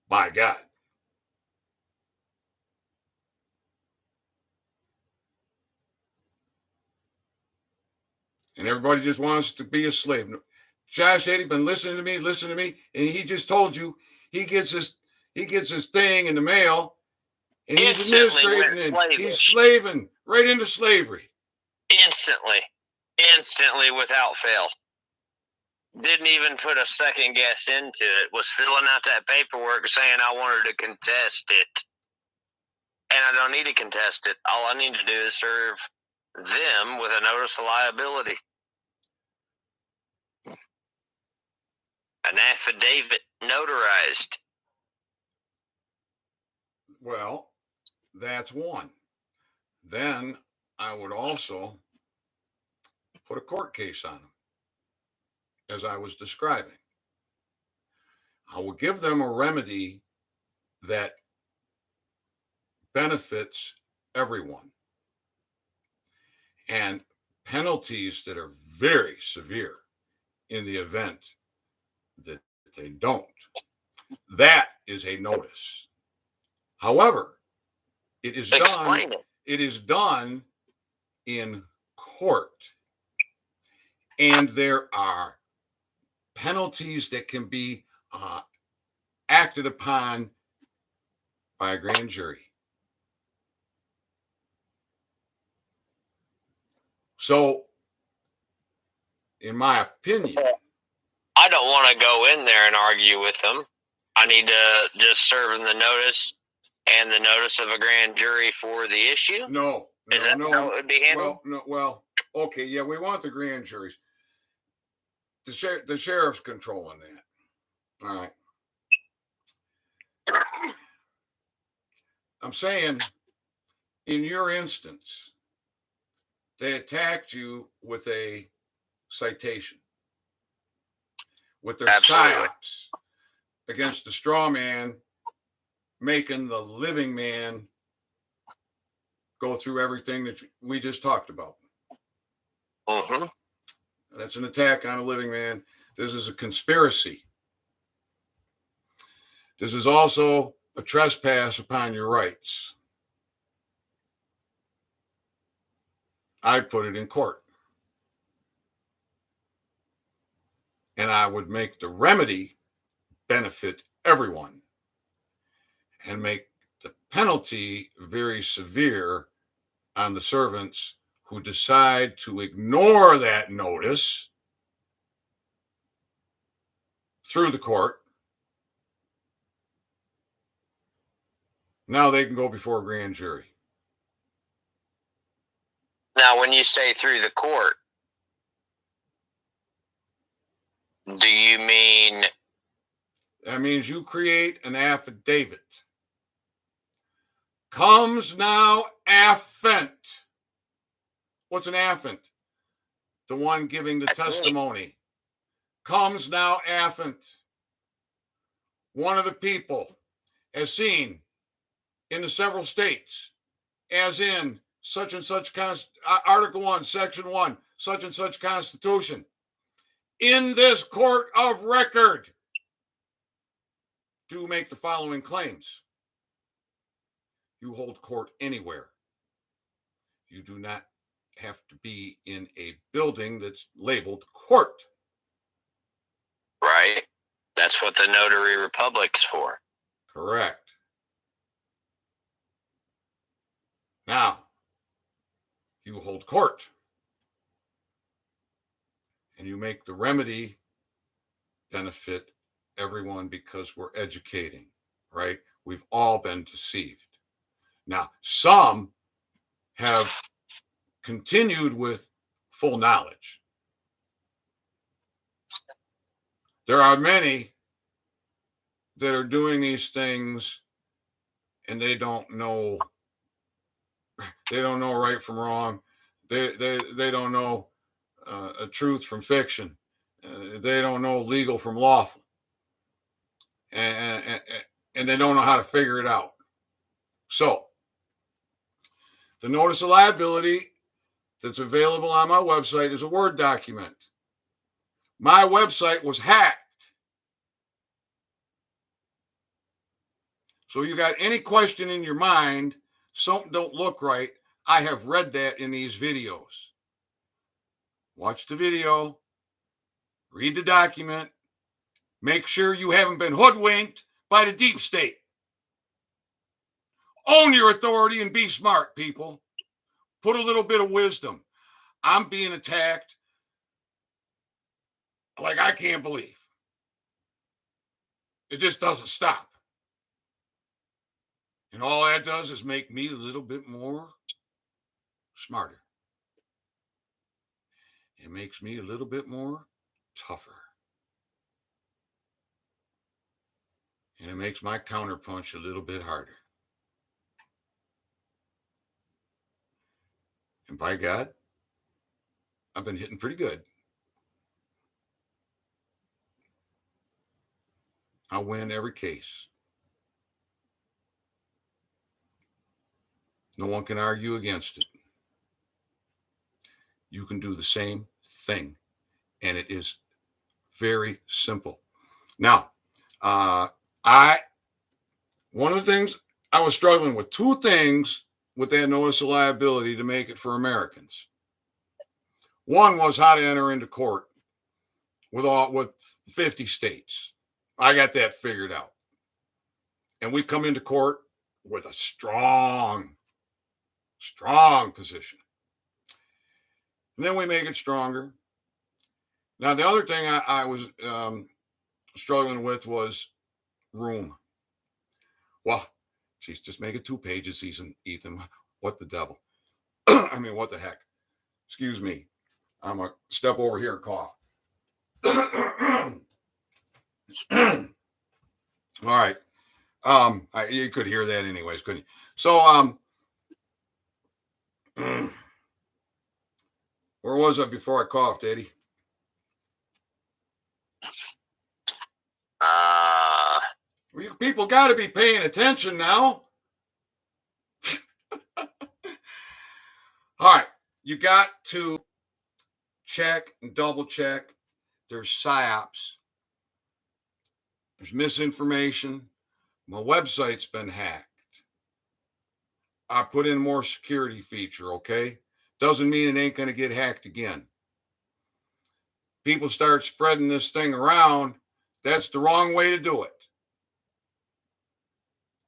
By God. And everybody just wants to be a slave. Josh Eddy been listening to me, and he just told you he gets his thing in the mail, and he's administrating it. He's slaving right into slavery. Instantly without fail. Didn't even put a second guess into it. Was filling out that paperwork saying I wanted to contest it. And I don't need to contest it. All I need to do is serve them with a notice of liability. An affidavit notarized. Well, that's one. Then I would also put a court case on them, as I was describing. I will give them a remedy that benefits everyone, and penalties that are very severe in the event that they don't. That is a notice. However, it is done in court, and there are penalties that can be acted upon by a grand jury. So, in my opinion, I don't want to go in there and argue with them. I need to just serve them the notice and the notice of a grand jury for the issue. No. Is that how it would be handled? Okay, yeah, we want the grand juries. The sheriff's controlling that. All right. I'm saying, in your instance, they attacked you with a citation, with their psyops against the straw man, making the living man go through everything that we just talked about. Mm-hmm. That's an attack on a living man. This is a conspiracy. This is also a trespass upon your rights. I'd put it in court. And I would make the remedy benefit everyone and make the penalty very severe on the servants who decide to ignore that notice through the court. Now they can go before a grand jury. Now, when you say through the court, do you mean? That means you create an affidavit. Comes now affiant. What's an affiant? The one giving the testimony. Comes now affiant. One of the people, as seen in the several states, as in such and such Article 1, Section 1, such and such Constitution, in this court of record, do make the following claims. You hold court anywhere. You do not have to be in a building that's labeled court. Right. That's what the notary republic's for. Correct. Now, you hold court. And you make the remedy benefit everyone because we're educating, right? We've all been deceived. Now, some have continued with full knowledge. There are many that are doing these things and they don't know right from wrong. They don't know a truth from fiction. They don't know legal from lawful, and they don't know how to figure it out. So the notice of liability that's available on my website is a Word document. My website was hacked. So you got any question in your mind, something don't look right, I have read that in these videos. Watch the video, read the document, make sure you haven't been hoodwinked by the deep state. Own your authority and be smart, people. Put a little bit of wisdom. I'm being attacked like I can't believe. It just doesn't stop. And all that does is make me a little bit more smarter. It makes me a little bit more tougher. And it makes my counterpunch a little bit harder. And by God, I've been hitting pretty good. I win every case. No one can argue against it. You can do the same thing, and it is very simple. Now, one of the things I was struggling with, two things with that notice of liability to make it for Americans. One was how to enter into court with 50 states. I got that figured out. And we come into court with a strong position. And then we make it stronger. Now, the other thing I was struggling with was room. Well, geez, just make it 2 pages, Ethan. What the devil? I mean, what the heck? Excuse me. I'm going to step over here and cough. All right. You could hear that anyways, couldn't you? So, where was I before I coughed, Eddie? People got to be paying attention now. All right. You got to check and double check. There's psyops. There's misinformation. My website's been hacked. I put in more security feature, okay? Doesn't mean it ain't going to get hacked again. People start spreading this thing around. That's the wrong way to do it.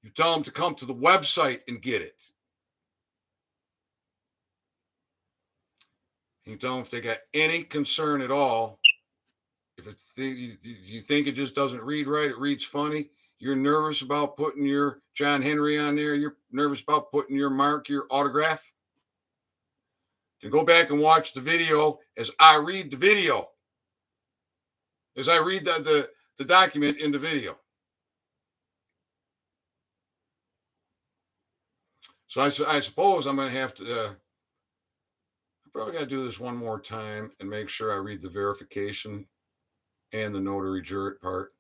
You tell them to come to the website and get it. You tell them if they got any concern at all, if you think it just doesn't read right, it reads funny, you're nervous about putting your John Henry on there, you're nervous about putting your mark, your autograph, then go back and watch the video as I read the video, as I read the document in the video. So I suppose I'm going to have to, I probably got to do this one more time and make sure I read the verification and the notary jurat part.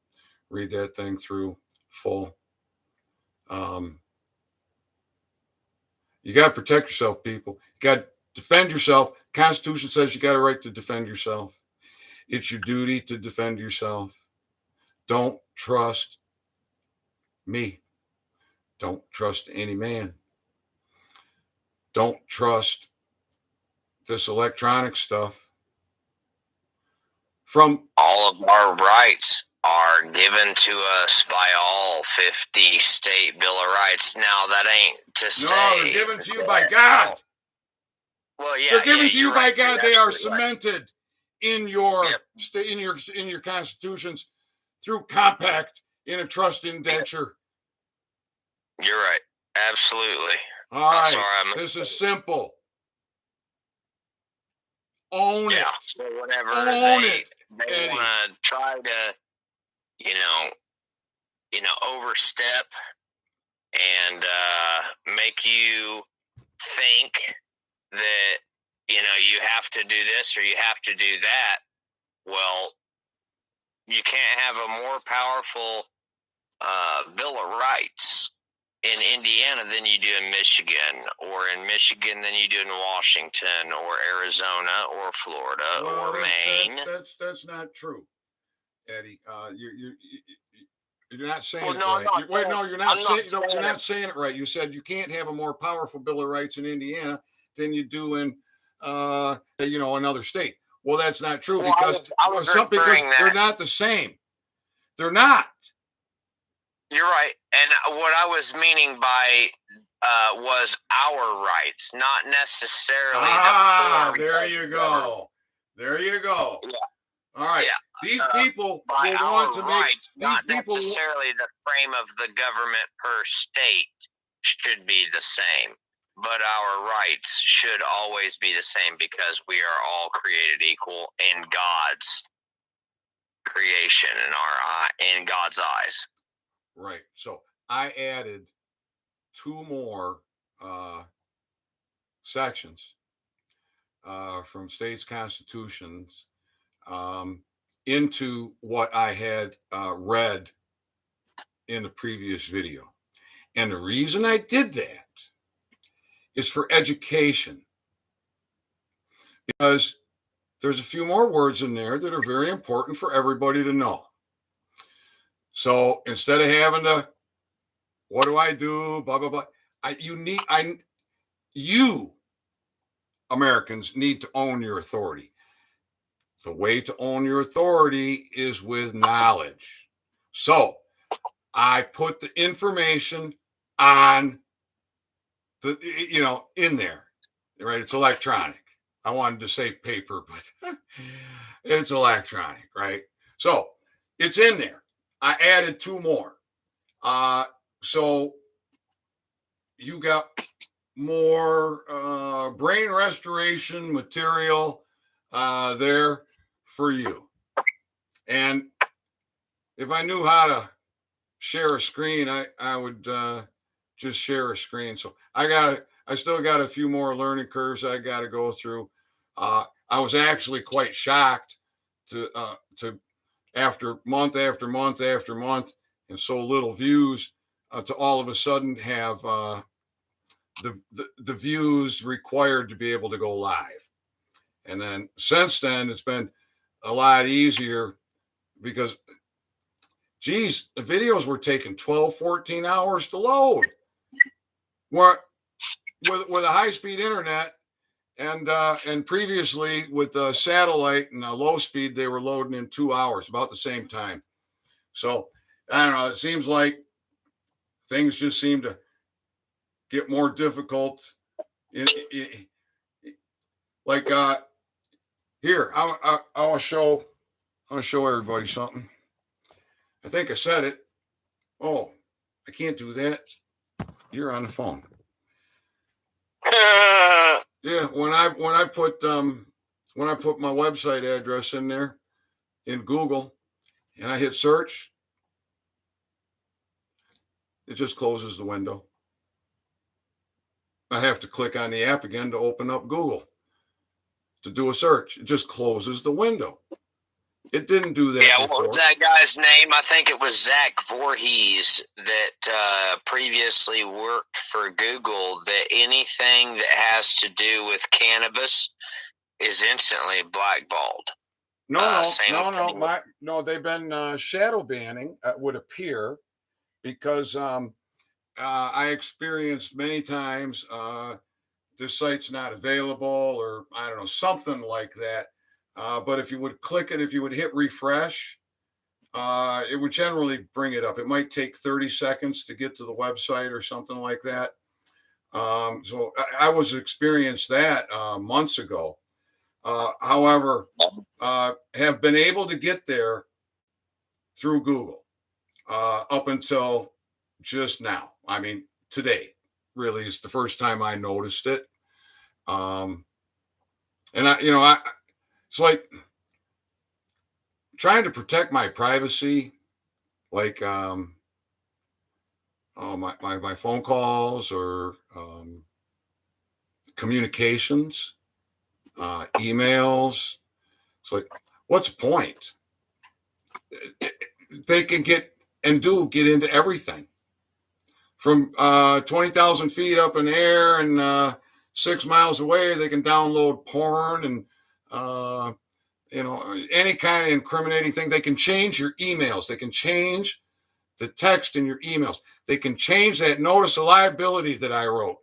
Read that thing through full. You got to protect yourself, people. You got to defend yourself. Constitution says you got a right to defend yourself. It's your duty to defend yourself. Don't trust me. Don't trust any man. Don't trust this electronic stuff. From all of our rights are given to us by all 50 state Bill of Rights. Now that ain't to say. No, they're given to you by God. Well, yeah, they're given to you by right. God. They are cemented in your in your constitutions through compact in a trust indenture. You're right. Absolutely. All I'm right. sorry. This is simple. Own it. So whenever Own they it, Eddie. want to try to, you know, overstep and make you think that, you know, you have to do this or you have to do that. Well, you can't have a more powerful Bill of Rights in Indiana than you do in Michigan, or in Michigan than you do in Washington, or Arizona, or Florida, Well, or Maine. that's not true, Eddie. You're not saying Well, it no, right. You're not I'm saying not you're saying not saying it right. You said you can't have a more powerful Bill of Rights in Indiana than you do in another state. Well, that's not true Well, because I was because referring they're that. not the same. They're not. You're right. And what I was meaning by was our rights, not necessarily the form. There you go. There you go. Yeah. All right. Yeah. These people by will our want to make rights, these not people necessarily the frame of the government per state should be the same, but our rights should always be the same because we are all created equal in God's creation in God's eyes. Right. So I added 2 more sections from states' constitutions into what I had read in the previous video. And the reason I did that is for education, because there's a few more words in there that are very important for everybody to know. So instead of having to, what do I do? Blah, blah, blah. You Americans need to own your authority. The way to own your authority is with knowledge. So I put the information on in there, right? It's electronic. I wanted to say paper, but it's electronic, right? So it's in there. I added 2 more. So you got more brain restoration material there for you. And if I knew how to share a screen, I would just share a screen. So I still got a few more learning curves I got to go through. I was actually quite shocked to after month after month after month and so little views to all of a sudden have the views required to be able to go live. And then since then, it's been a lot easier because, geez, the videos were taking 12, 14 hours to load. Where with a high-speed internet and previously with satellite and low speed, they were loading in 2 hours, about the same time. So I don't know. It seems like things just seem to get more difficult. Like here, I'll show everybody something. I think I said it. Oh, I can't do that. You're on the phone. Yeah, when I put my website address in there in Google and I hit search, it just closes the window. I have to click on the app again to open up Google to do a search. It just closes the window. It didn't do that before. What was that guy's name? I think it was Zach Voorhees that previously worked for Google, that anything that has to do with cannabis is instantly blackballed. No. They've been shadow banning, would appear, because I experienced many times this site's not available, or I don't know, something like that. But if you would click it, if you would hit refresh, it would generally bring it up. It might take 30 seconds to get to the website or something like that. So I was experienced that months ago. However, have been able to get there through Google up until just now. I mean, today, really is the first time I noticed it. And I it's like trying to protect my privacy, like my phone calls or communications, emails. It's like, what's the point? They can get and do get into everything from 20,000 feet up in the air and 6 miles away. They can download porn and any kind of incriminating thing. They can change your emails. They can change the text in your emails. They can change that notice of liability that I wrote,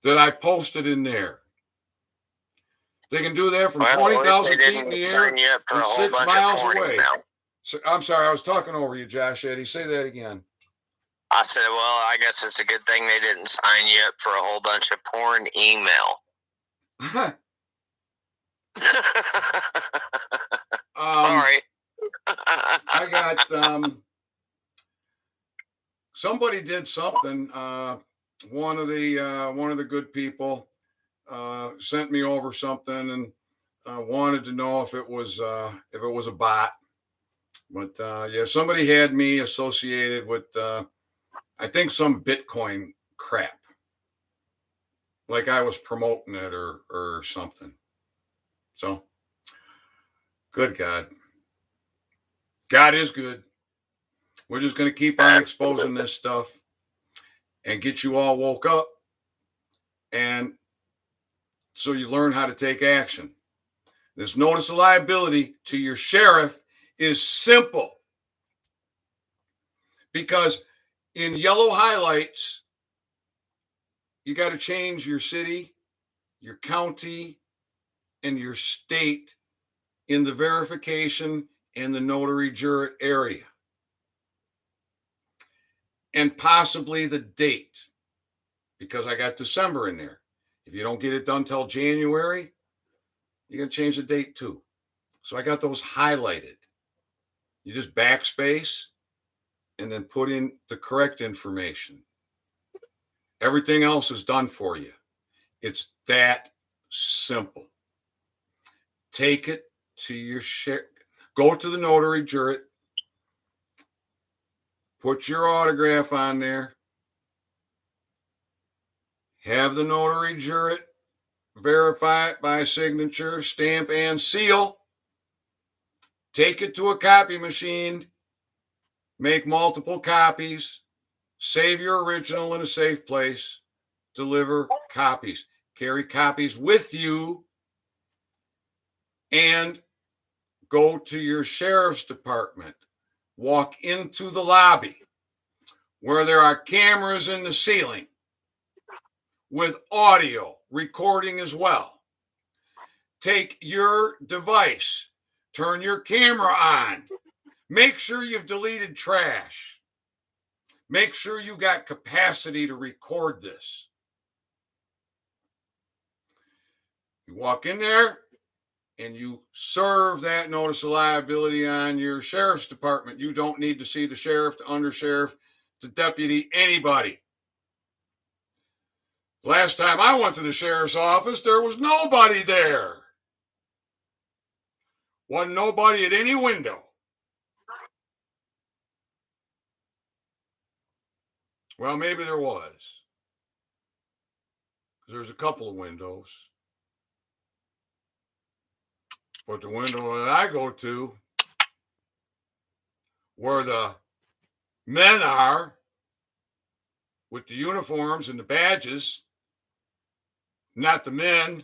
that I posted in there. They can do that from 20,000 feet in the air and 6 miles away. So, I'm sorry, I was talking over you, Josh. Eddie, say that again. I said, well, I guess it's a good thing they didn't sign you up for a whole bunch of porn email. Sorry. I got somebody did something. One of the good people sent me over something and wanted to know if it was a bot. But yeah, somebody had me associated with I think some Bitcoin crap, like I was promoting it or something. So, good God. God is good. We're just going to keep on exposing this stuff and get you all woke up. And so you learn how to take action. This notice of liability to your sheriff is simple, because in yellow highlights, you got to change your city, your county, and your state in the verification and the notary jurat area, and possibly the date, because I got December in there. If you don't get it done till January, you're going to change the date too. So I got those highlighted. You just backspace and then put in the correct information. Everything else is done for you. It's that simple. Take it to your sheriff. Go to the notary jurat. Put your autograph on there. Have the notary jurat verify it by signature, stamp, and seal. Take it to a copy machine. Make multiple copies. Save your original in a safe place. Deliver copies. Carry copies with you. And go to your sheriff's department. Walk into the lobby where there are cameras in the ceiling with audio recording as well. Take your device. Turn your camera on. Make sure you've deleted trash. Make sure you got capacity to record this. You walk in there and you serve that notice of liability on your sheriff's department. You don't need to see the sheriff, the undersheriff, the deputy, anybody. Last time I went to the sheriff's office, there was nobody there. Wasn't nobody at any window. Well, maybe there was. There's a couple of windows. But the window that I go to, where the men are with the uniforms and the badges, not the men,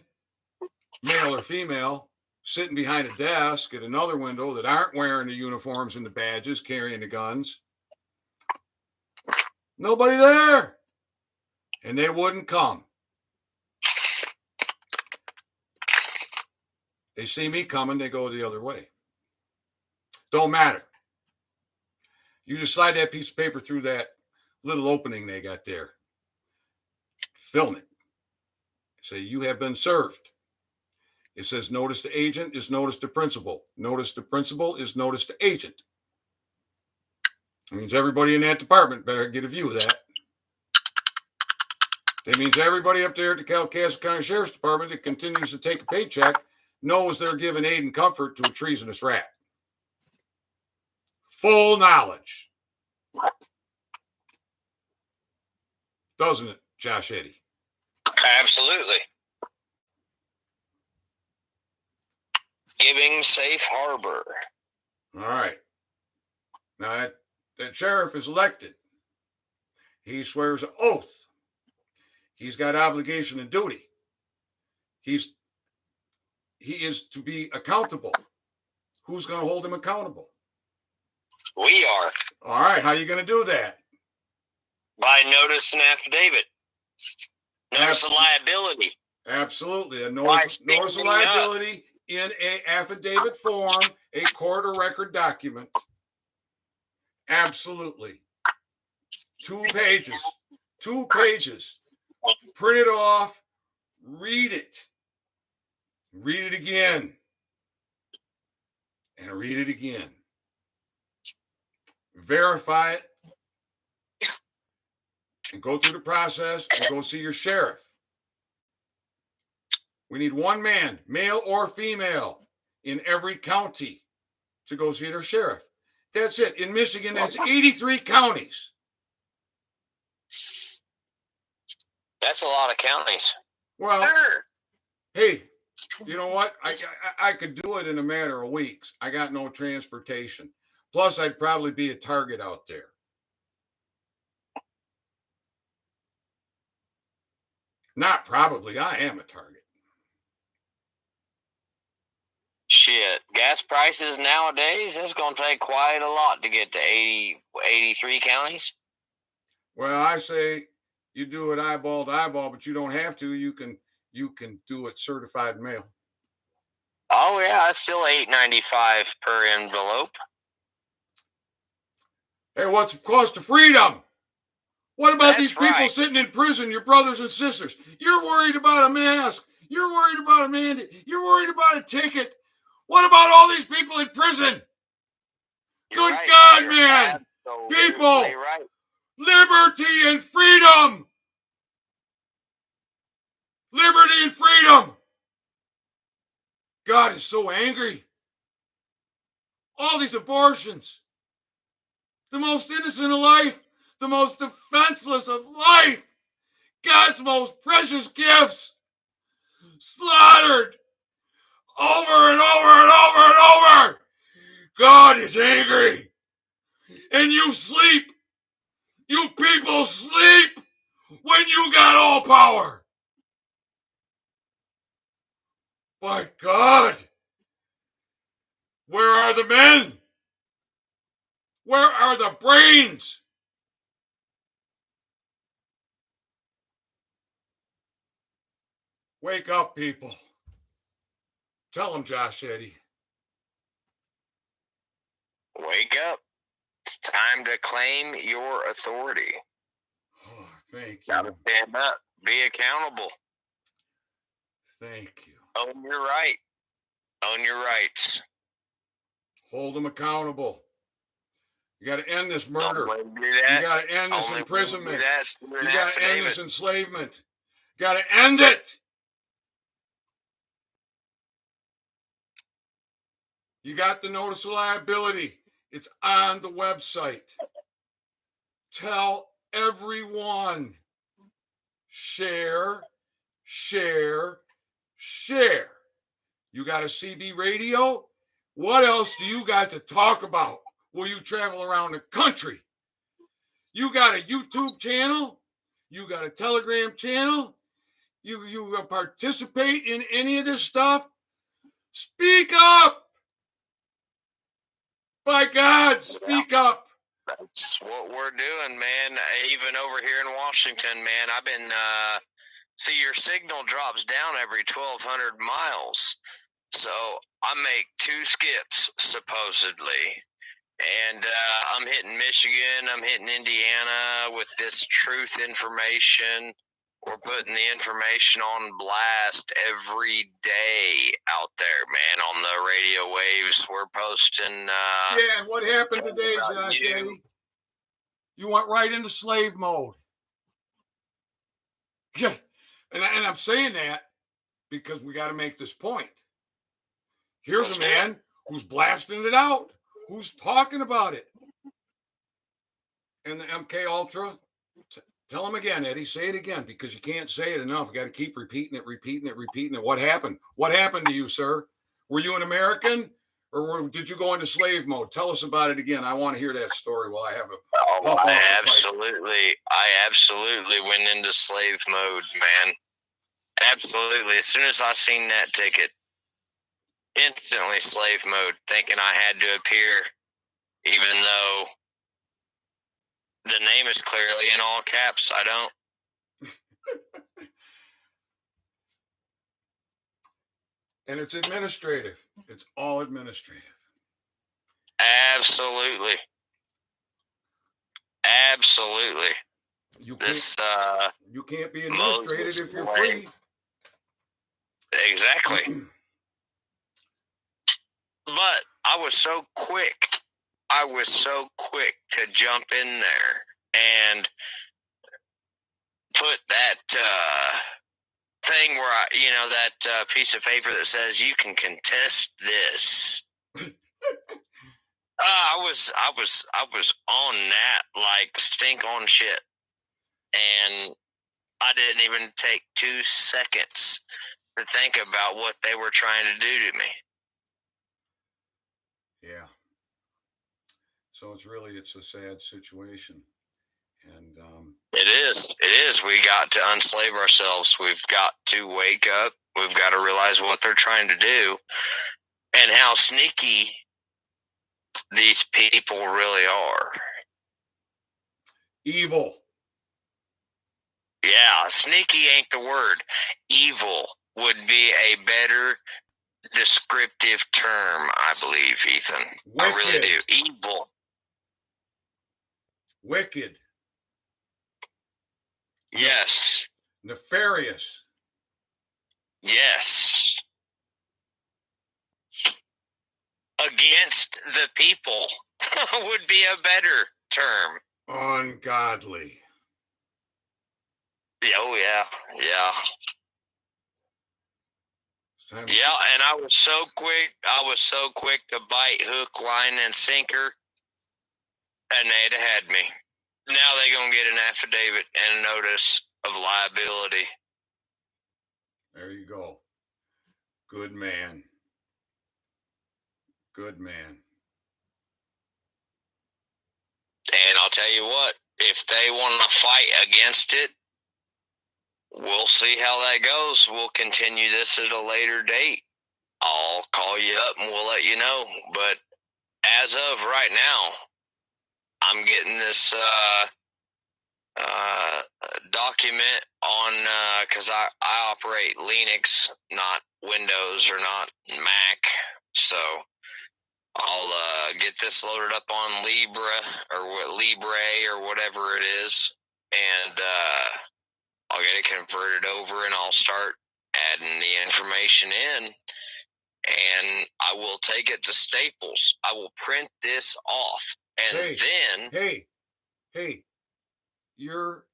male or female, sitting behind a desk at another window that aren't wearing the uniforms and the badges, carrying the guns. Nobody there. And they wouldn't come. They see me coming, they go the other way. Don't matter. You just slide that piece of paper through that little opening they got there. Film it. Say, you have been served. It says notice to agent is notice to principal. Notice to principal is notice to agent. It means everybody in that department better get a view of that. That means everybody up there at the Kalkaska County Sheriff's Department that continues to take a paycheck knows they're giving aid and comfort to a treasonous rat. Full knowledge. Doesn't it, Josh Eddy? Absolutely. Giving safe harbor. All right. Now, that sheriff is elected. He swears an oath. He's got obligation and duty. He is to be accountable. Who's going to hold him accountable? We are. All right. How are you going to do that? By notice and affidavit. Notice of liability. Absolutely. A notice of liability in an affidavit form, a court or record document. Absolutely. 2 pages. 2 pages. Print it off. Read it. Read it again. And read it again. Verify it. And go through the process and go see your sheriff. We need 1 man, male or female, in every county to go see their sheriff. That's it. In Michigan, that's 83 counties. That's a lot of counties. Well, hey, you know what? I could do it in a matter of weeks. I got no transportation. Plus, I'd probably be a target out there. Not probably. I am a target. Shit. Gas prices nowadays, it's going to take quite a lot to get to 83 counties. Well, I say you do it eyeball to eyeball, but you don't have to. You can do it certified mail. Oh, yeah. It's still $8.95 per envelope. Hey, what's the cost of freedom? What about these people sitting in prison, your brothers and sisters? You're worried about a mask. You're worried about a mandate. You're worried about a ticket. What about all these people in prison? Good God, man. People. Liberty and freedom. Liberty and freedom. God is so angry. All these abortions. The most innocent of life. The most defenseless of life. God's most precious gifts. Slaughtered. Over and over and over and over. God is angry. And you sleep. You people sleep when you got all power. My God. Where are the men? Where are the brains? Wake up, people. Tell them, Josh Eddy. Wake up. It's time to claim your authority. Oh, thank you. Gotta stand up. Be accountable. Thank you. Own your right. Own your rights. Hold them accountable. You got to end this murder. Do that. You got to end this imprisonment. You got to end this enslavement. You got to end it. You got the notice of liability. It's on the website. Tell everyone. Share, share, share. You got a CB radio? What else do you got to talk about while you travel around the country? You got a YouTube channel? You got a Telegram channel? You participate in any of this stuff? Speak up! By God, speak up. That's what we're doing, man. Even over here in Washington, man, I've been, see, your signal drops down every 1,200 miles. So I make 2 skips, supposedly. And I'm hitting Michigan, I'm hitting Indiana with this truth information. We're putting the information on blast every day out there, man, on the radio waves. We're posting. Yeah, and what happened today, Josh Eddy? You went right into slave mode. Yeah. And I'm saying that because we got to make this point. Here's Let's a do it. man who's blasting it out, who's talking about it. And the MK Ultra, tell him again, Eddie. Say it again because you can't say it enough. You got to keep repeating it. What happened? What happened to you, sir? Were you an American did you go into slave mode? Tell us about it again. I want to hear that story while I have a puff off the pipe. I absolutely went into slave mode, man. Absolutely. As soon as I seen that ticket, instantly slave mode, thinking I had to appear, even though the name is clearly in all caps. I don't. And it's administrative. It's all administrative. Absolutely. Absolutely. You can't be administrated if you're free. Exactly. But I was so quick to jump in there and put that thing where that piece of paper that says you can contest this. I was on that like stink on shit, and I didn't even take 2 seconds to think about what they were trying to do to me. Yeah. So it's a sad situation. And it is. We got to unslave ourselves. We've got to wake up. We've got to realize what they're trying to do and how sneaky these people really are. Evil. Yeah, sneaky ain't the word. Evil would be a better descriptive term, I believe, Ethan. Wicked. I really do. Evil. Wicked. Yes. Nefarious. Yes. Against the people would be a better term. Ungodly. Oh, yeah. Yeah. Yeah, and I was so quick to bite hook, line, and sinker, and they'd have had me. Now they gonna get an affidavit and a notice of liability. There you go. Good man. Good man. And I'll tell you what, if they want to fight against it, we'll see how that goes. We'll continue this at a later date. I'll call you up and we'll let you know. But as of right now, I'm getting this document on, because I operate Linux, not Windows or not Mac. So I'll get this loaded up on Libre or whatever it is, and I'll get it converted over, and I'll start adding the information in, and I will take it to Staples. I will print this off, and then hey, you're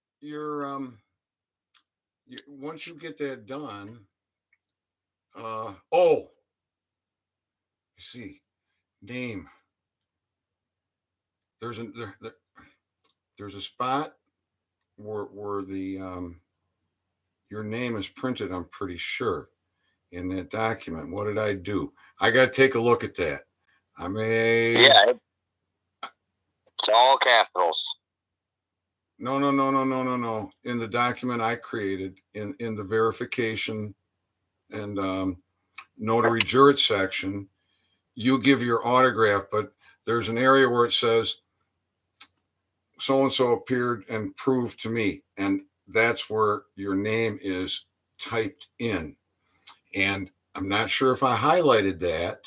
once you get that done, see, name. There's a spot where the your name is printed. I'm pretty sure in that document. What did I do? I got to take a look at that. Yeah, it's all capitals. No. In the document I created, in the verification and notary jurat section, you give your autograph, but there's an area where it says so-and-so appeared and proved to me. And that's where your name is typed in. And I'm not sure if I highlighted that.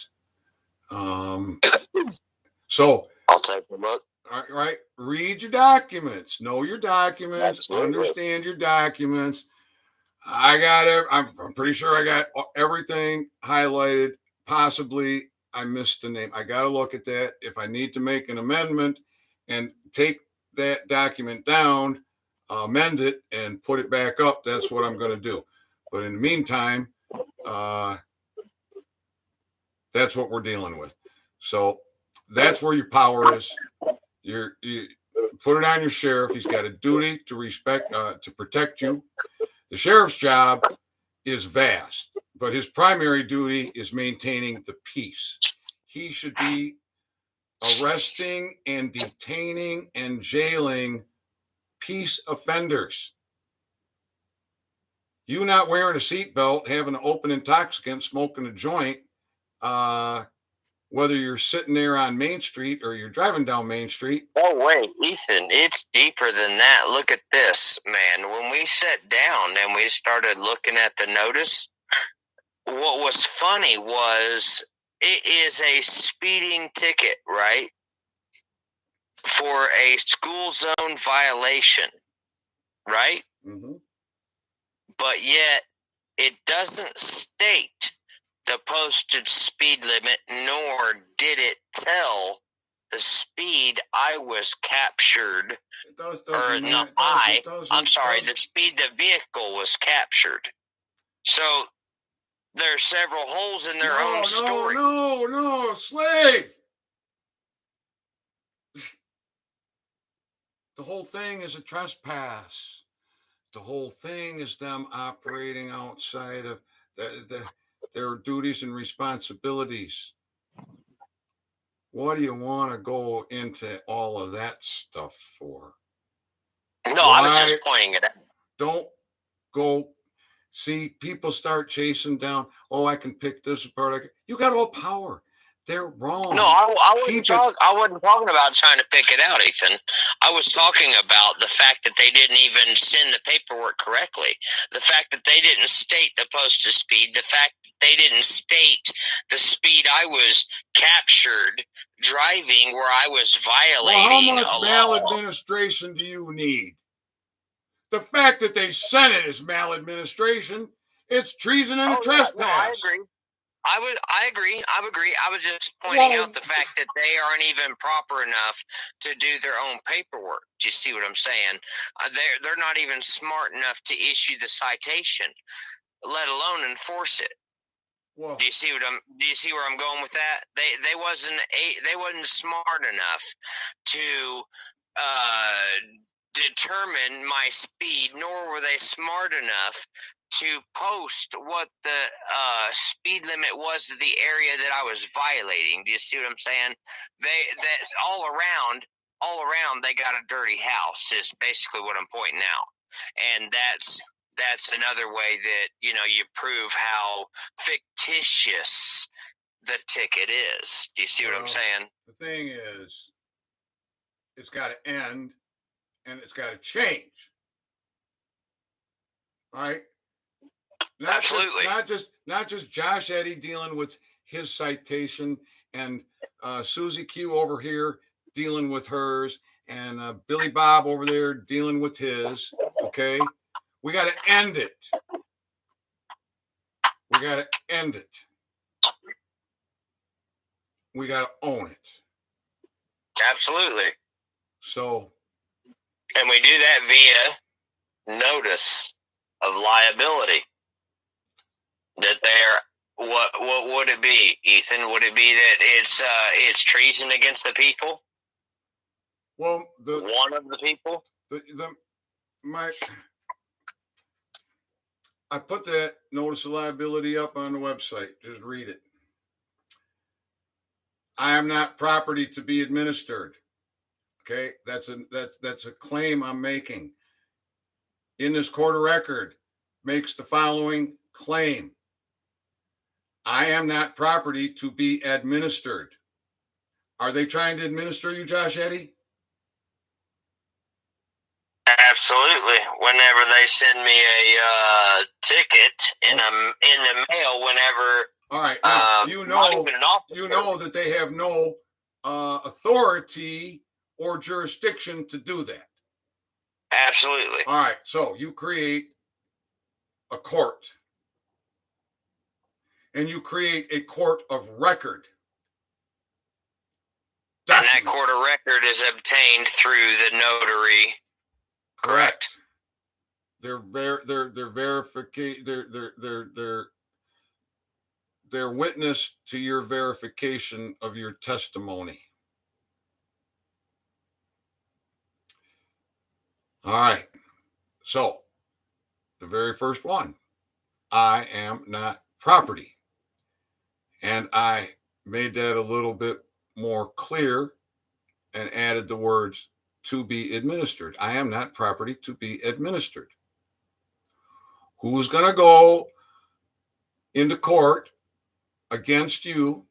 So I'll take a look. All right. Read your documents. Know your documents. Absolutely. Understand your documents. I got it. I'm pretty sure I got everything highlighted. Possibly I missed the name. I got to look at that. If I need to make an amendment and take that document down, amend it and put it back up, that's what I'm going to do. But in the meantime, that's what we're dealing with. So that's where your power is. You put it on your sheriff. He's got a duty to protect you. The sheriff's job is vast, but his primary duty is maintaining the peace. He should be arresting and detaining and jailing peace offenders. You not wearing a seatbelt, having an open intoxicant, smoking a joint, whether you're sitting there on Main Street or you're driving down Main Street. Oh, wait, Ethan, it's deeper than that. Look at this, man. When we sat down and we started looking at the notice, what was funny was it is a speeding ticket, right? For a school zone violation, right? Mm-hmm. But yet it doesn't state the posted speed limit, nor did it tell the speed I was captured. I'm sorry, the speed the vehicle was captured. So there's several holes in their own story. No, slave. The whole thing is a trespass. The whole thing is them operating outside of their duties and responsibilities. What do you want to go into all of that stuff for? No, I was just pointing it out. Don't go. See, people start chasing down. Oh, I can pick this apart. You got all power. They're wrong. No, I wasn't talking about trying to pick it out, Ethan. I was talking about the fact that they didn't even send the paperwork correctly. The fact that they didn't state the posted speed. The fact that they didn't state the speed I was captured driving where I was violating a law. How much maladministration do you need? The fact that they sent it as maladministration, it's treason and a trespass. No, I agree. I agree. I was just pointing out the fact that they aren't even proper enough to do their own paperwork. Do you see what I'm saying? They're not even smart enough to issue the citation, let alone enforce it. Whoa. Do you see where I'm going with that? They wasn't smart enough to determine my speed, nor were they smart enough to post what the speed limit was to the area that I was violating. Do you see what I'm saying? That all around they got a dirty house is basically what I'm pointing out. And that's another way that, you prove how fictitious the ticket is. Do you see what I'm saying? The thing is, it's got to end and it's got to change. All right? Absolutely. Not just Josh Eddy dealing with his citation and Susie Q over here dealing with hers and Billy Bob over there dealing with his. Okay? We got to end it. We got to end it. We got to own it. Absolutely. So. And we do that via notice of liability. That what would it be, Ethan? Would it be that it's treason against the people? Well, one of the people. I put that notice of liability up on the website. Just read it. I am not property to be administered. Okay, that's a claim I'm making. In this court of record, makes the following claim. I am not property to be administered. Are they trying to administer you, Josh Eddy? Absolutely. Whenever they send me a ticket in the mail, whenever. All right. Now, you know that they have no authority or jurisdiction to do that. Absolutely. All right. So you create a court. And you create a court of record. And that court of record is obtained through the notary. Correct. their witness to your verification of your testimony. All right. So the very first one, I am not property. And I made that a little bit more clear and added the words to be administered. I am not property to be administered. Who's going to go into court against you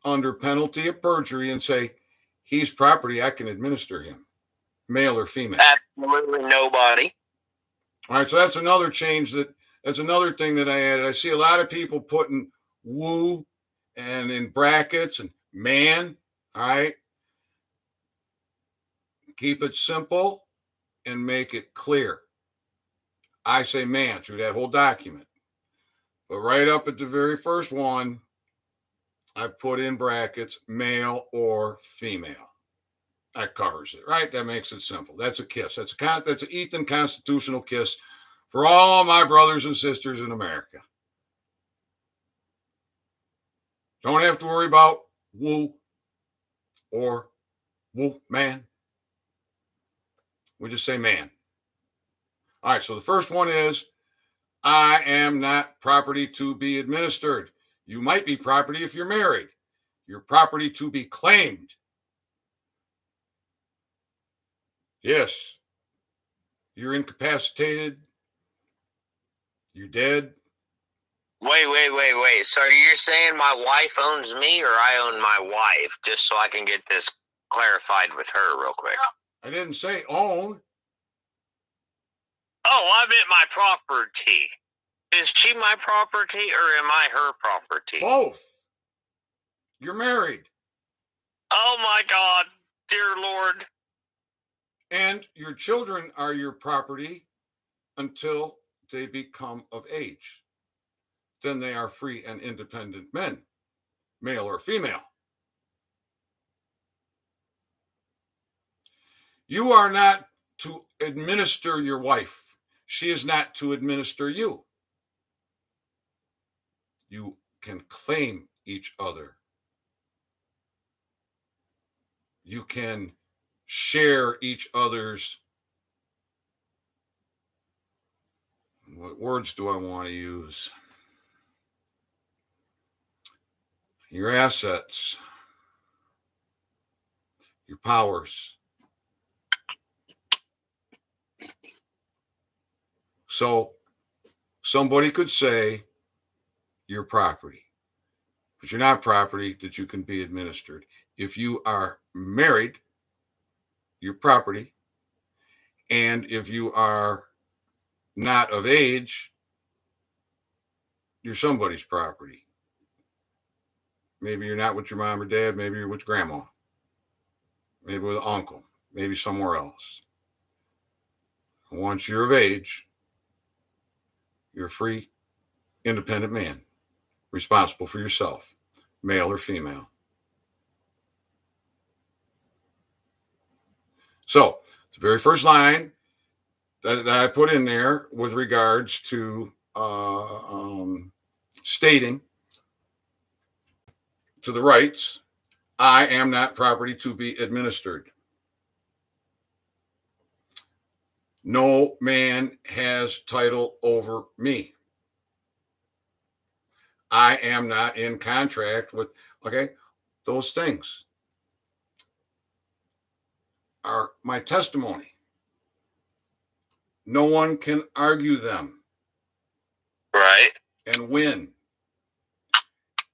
under penalty of perjury and say, he's property, I can administer him, male or female? Absolutely nobody. All right, so that's another change. That's another thing that I added. I see a lot of people putting woo and in brackets and man. All right. Keep it simple and make it clear. I say man through that whole document. But right up at the very first one, I put in brackets male or female. That covers it, right? That makes it simple. That's a kiss. That's an Ethan constitutional kiss for all my brothers and sisters in America. Don't have to worry about woo or woo man. We just say man. All right, so the first one is I am not property to be administered. You might be property if you're married. You're property to be claimed. Yes. You're incapacitated. You're dead. Wait. So you're saying my wife owns me or I own my wife? Just so I can get this clarified with her real quick. I didn't say own. Oh, I meant my property. Is she my property or am I her property? Both. You're married. Oh my God, dear Lord. And your children are your property until they become of age. Then they are free and independent men, male or female. You are not to administer your wife. She is not to administer you. You can claim each other. You can share each other's, what words do I want to use? Your assets, your powers. So somebody could say you're property, but you're not property that you can be administered. If you are married, you're property. And if you are not of age, you're somebody's property. Maybe you're not with your mom or dad. Maybe you're with grandma. Maybe with an uncle. Maybe somewhere else. Once you're of age, you're a free, independent man, responsible for yourself, male or female. So the very first line that I put in there with regards to stating to the rights, I am not property to be administered. No man has title over me. I am not in contract with, okay, those things are my testimony. No one can argue them. Right. And win.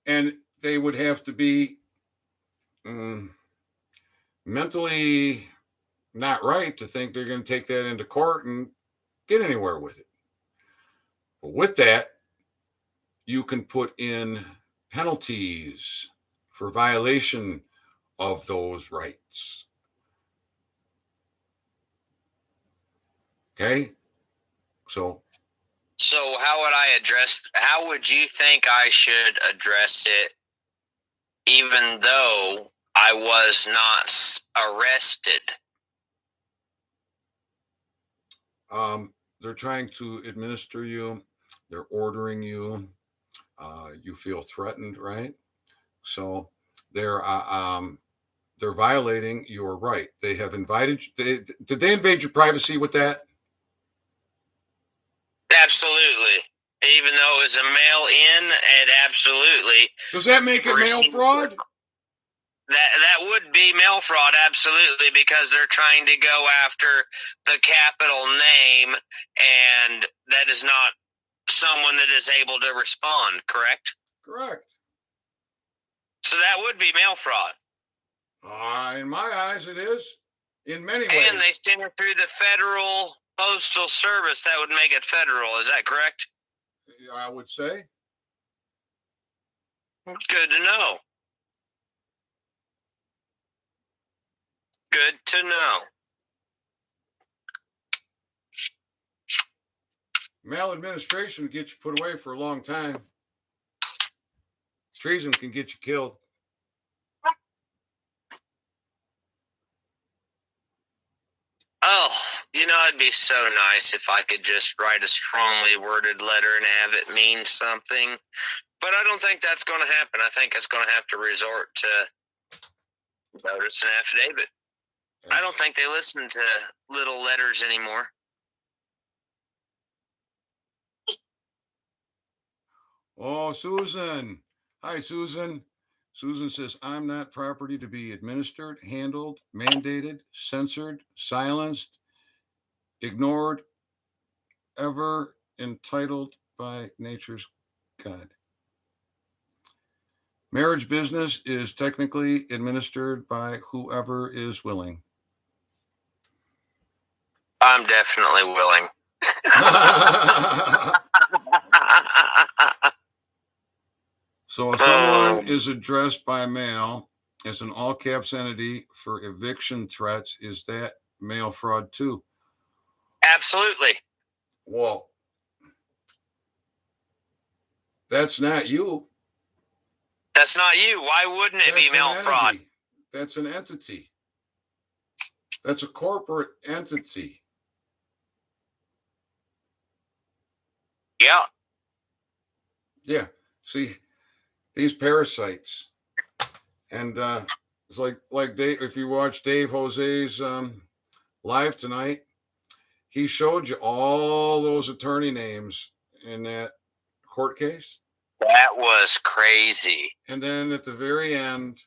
And they would have to be mentally not right to think they're going to take that into court and get anywhere with it. But with that, you can put in penalties for violation of those rights. Okay? So how would you think I should address it even though I was not arrested? they're trying to administer you. They're ordering you. You feel threatened, right? So they're they're violating your right. They have invited. Did they invade your privacy with that? Absolutely. Even though it was a mail-in, it absolutely. Does that make it mail fraud? That would be mail fraud, absolutely, because they're trying to go after the capital name, and that is not someone that is able to respond, correct? Correct. So that would be mail fraud. In my eyes, it is. In many ways. And they send it through the Federal Postal Service. That would make it federal. Is that correct? I would say. Good to know. Good to know. Maladministration will get you put away for a long time. Treason can get you killed. Oh, it'd be so nice if I could just write a strongly worded letter and have it mean something. But I don't think that's going to happen. I think it's going to have to resort to notice and affidavit. I don't think they listen to little letters anymore. Oh, Susan. Hi, Susan. Susan says, I'm not property to be administered, handled, mandated, censored, silenced, ignored, ever entitled by nature's God. Marriage business is technically administered by whoever is willing. I'm definitely willing. So if someone is addressed by mail as an all caps entity for eviction threats, is that mail fraud too? Absolutely. Well, that's not you. That's not you. Why wouldn't it be mail fraud? That's an entity. That's a corporate entity. Yeah. Yeah. See, these parasites. And it's like Dave, if you watch Dave Jose's live tonight, he showed you all those attorney names in that court case. That was crazy. And then at the very end,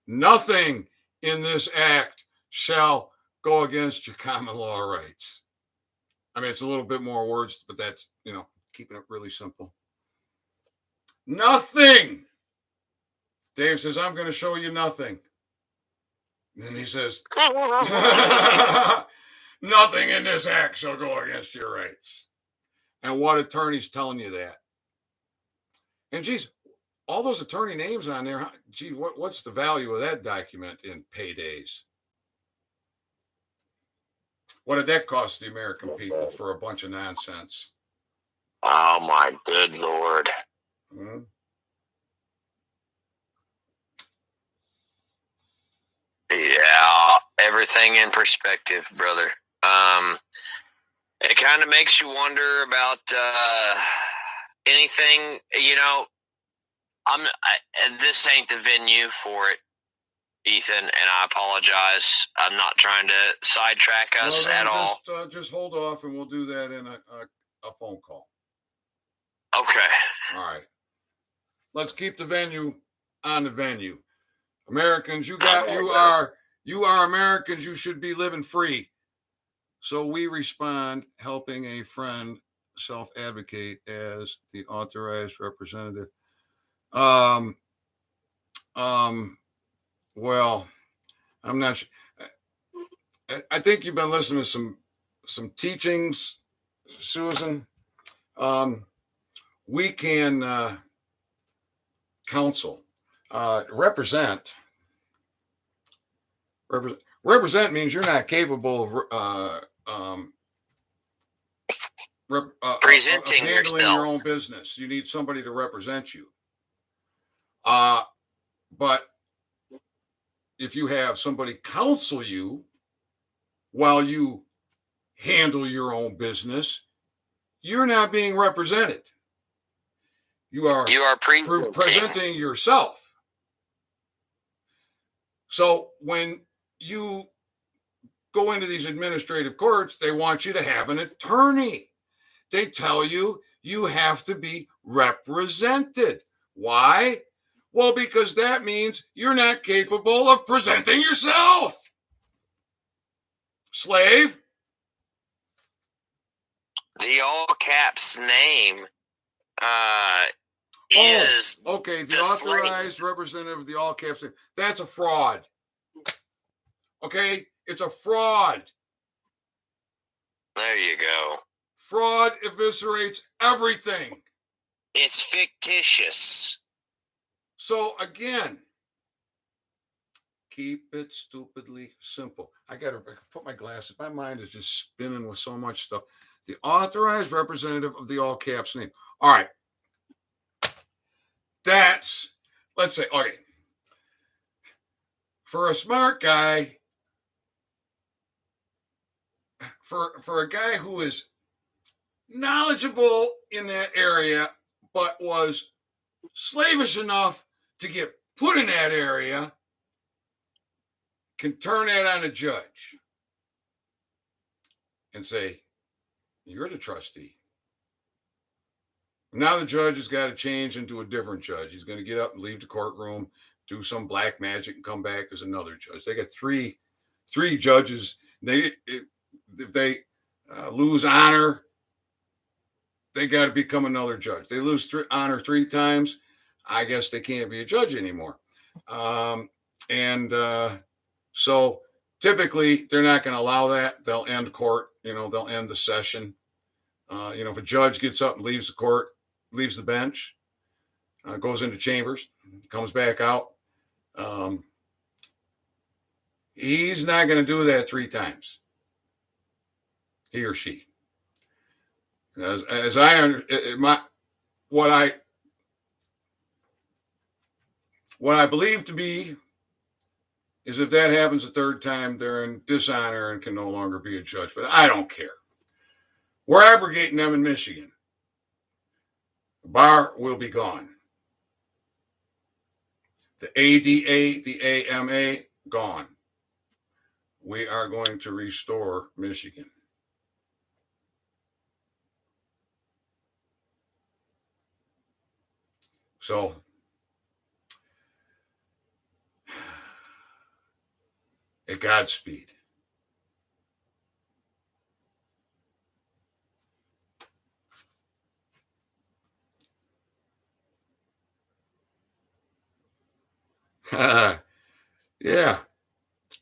nothing in this act shall go against your common law rights. I mean, it's a little bit more words, but that's, keeping it really simple. Nothing. Dave says, I'm going to show you nothing. And then he says, nothing in this act shall go against your rights. And what attorney's telling you that? And geez, all those attorney names on there, gee, what's the value of that document in paydays? What did that cost the American people for a bunch of nonsense? Oh, my good Lord. Mm-hmm. Yeah, everything in perspective, brother. It kind of makes you wonder about anything. This ain't the venue for it, Ethan, and I apologize. I'm not trying to sidetrack us at all. Just hold off, and we'll do that in a phone call. Okay. All right. Let's keep the venue on the venue. Americans, you are Americans. You should be living free. So we respond, helping a friend self-advocate as the authorized representative. Well, I'm not sure. I think you've been listening to some teachings, Susan. We can counsel, represent. Represent means you're not capable of presenting handling yourself. your own business. You need somebody to represent you. But if you have somebody counsel you while you handle your own business, you're not being represented. You are presenting yourself. So when you go into these administrative courts, they want you to have an attorney. They tell you you have to be represented. Why? Well, because that means you're not capable of presenting yourself. Slave. The all caps name is okay. The authorized representative of the all caps name. That's a fraud. Okay, it's a fraud. There you go. Fraud eviscerates everything. It's fictitious. So again, keep it stupidly simple. I gotta put my glasses. My mind is just spinning with so much stuff. The authorized representative of the all caps name. All right. That's, let's say, okay. For a smart guy, for a guy who is knowledgeable in that area, but was slavish enough to get put in that area, can turn that on a judge and say, you're the trustee. Now the judge has got to change into a different judge. He's going to get up and leave the courtroom, do some black magic, and come back as another judge. They got three judges. If they lose honor, they got to become another judge. They lose honor 3 times, I guess they can't be a judge anymore. So typically they're not going to allow that. They'll end court. They'll end the session. If a judge gets up and leaves the court, leaves the bench, goes into chambers, comes back out, he's not going to do that 3 times. He or she. As I what I believe to be is if that happens a 3rd time, they're in dishonor and can no longer be a judge. But I don't care. We're abrogating them in Michigan. The bar will be gone. The ADA, the AMA, gone. We are going to restore Michigan. So, a Godspeed. Yeah,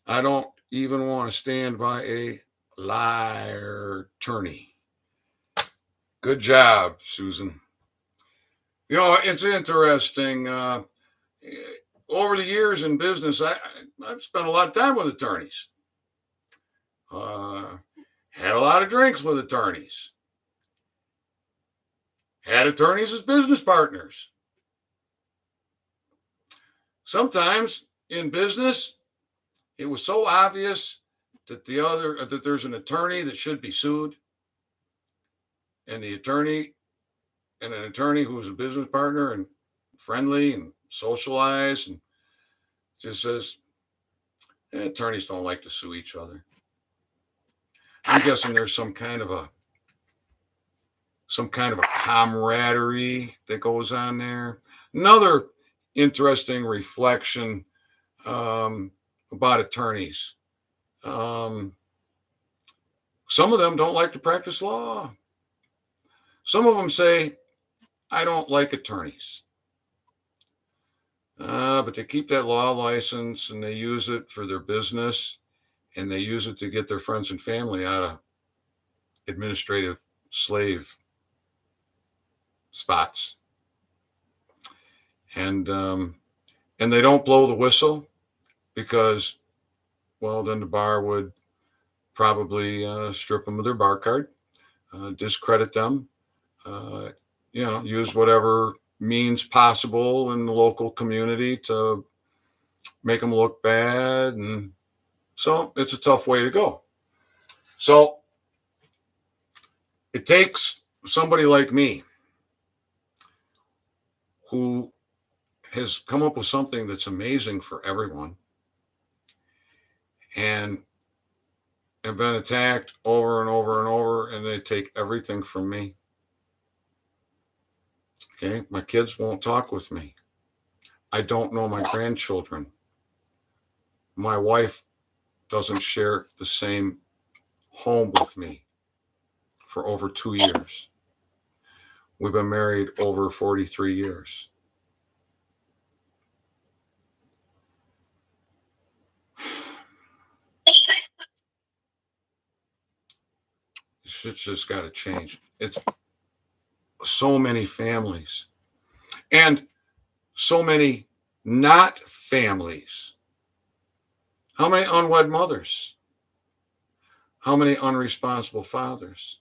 I don't even want to stand by a liar attorney. Good job, Susan. It's interesting. Over the years in business, I've spent a lot of time with attorneys. Had a lot of drinks with attorneys. Had attorneys as business partners. Sometimes in business, it was so obvious that there's an attorney that should be sued, and an attorney who's a business partner and friendly and socialized and just says, attorneys don't like to sue each other. I'm guessing there's some kind of a camaraderie that goes on there. Another interesting reflection about attorneys. Some of them don't like to practice law. Some of them say, I don't like attorneys. But they keep that law license and they use it for their business, and they use it to get their friends and family out of administrative slave spots. And they don't blow the whistle because, well, then the bar would probably strip them of their bar card, discredit them, use whatever means possible in the local community to make them look bad. And so it's a tough way to go. So It takes somebody like me who has come up with something that's amazing for everyone and have been attacked over and over and over, and they take everything from me. Okay, my kids won't talk with me. I don't know my grandchildren. My wife doesn't share the same home with me for over 2 years. We've been married over 43 years. Shit's just got to change. It's so many families and so many not families. How many unwed mothers? How many unresponsible fathers?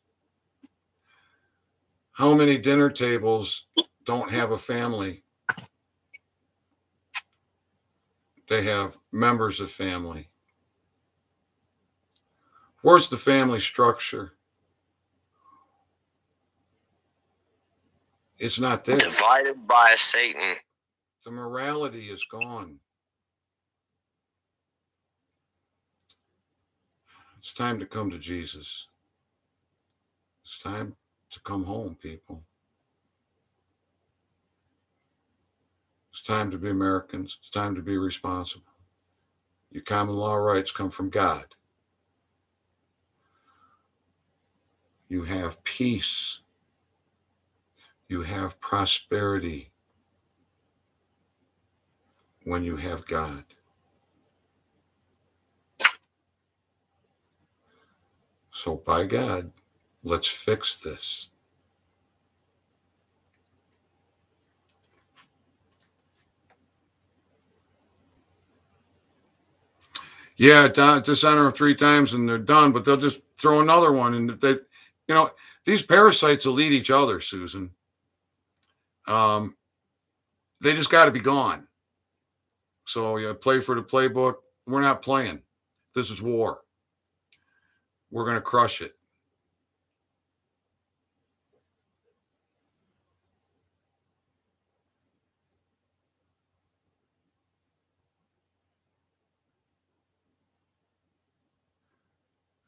How many dinner tables don't have a family? They have members of family. Where's the family structure? It's not there. Divided by Satan. The morality is gone. It's time to come to Jesus. It's time to come home, people. It's time to be Americans. It's time to be responsible. Your common law rights come from God. You have peace. You have prosperity when you have God. So by God, let's fix this. Yeah, dishonor them 3 times and they're done, but they'll just throw another one. And if they, these parasites will eat each other, Susan. They just got to be gone. So you play for the playbook. We're not playing. This is war. We're going to crush it.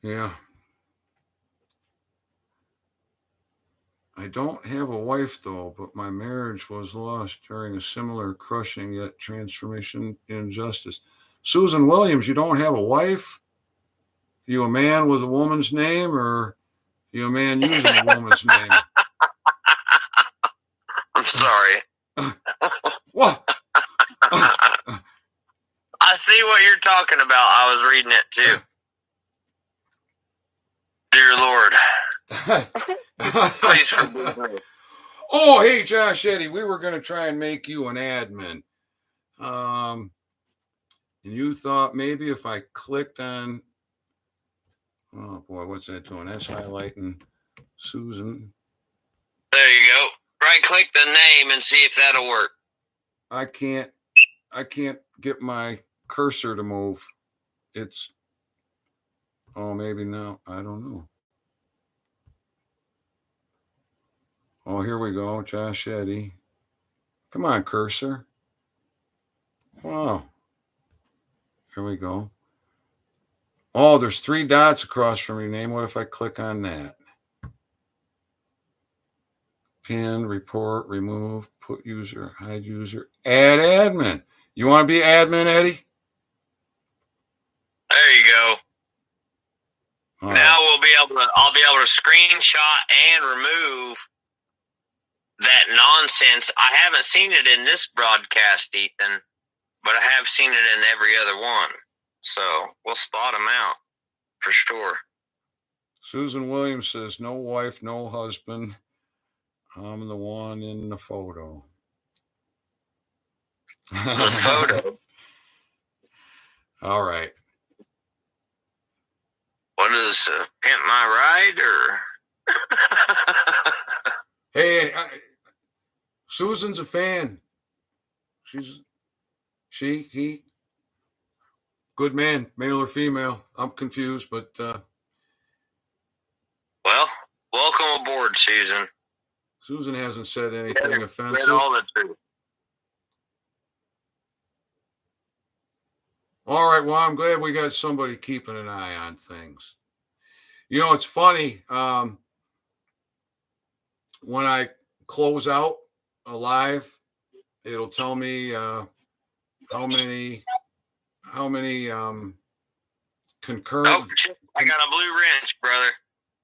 Yeah. I don't have a wife, though, but my marriage was lost during a similar crushing yet transformation injustice. Susan Williams, you don't have a wife? You a man with a woman's name, or you a man using a woman's name? I'm sorry. What? I see what you're talking about. I was reading it too. Dear Lord. Please forgive me. Oh, hey, Josh Eddy, we were going to try and make you an admin. And you thought maybe if I clicked on, oh boy, what's that doing? That's highlighting Susan. There you go. Right click the name and see if that'll work. I can't get my cursor to move. It's, oh, maybe now. I don't know. Oh, here we go. Josh Eddy. Come on, cursor. Wow. Here we go. Oh, there's 3 dots across from your name. What if I click on that? Pin, report, remove, put user, hide user, add admin. You want to be admin, Eddie? There you go. All now right. I'll be able to screenshot and remove that nonsense. I haven't seen it in this broadcast, Ethan, but I have seen it in every other one. So we'll spot them out for sure. Susan Williams says, no wife, no husband. I'm the one in the photo. The photo. All right. What is Pimp My Ride or? Hey, Susan's a fan. He, good man, male or female. I'm confused, but. Well, welcome Welcome aboard, Susan. Susan hasn't said anything offensive. Get all the truth. All right, well, I'm glad we got somebody keeping an eye on things. You know, it's funny. When I close out a live, it'll tell me how many concurrent. Oh, I got a blue wrench, brother.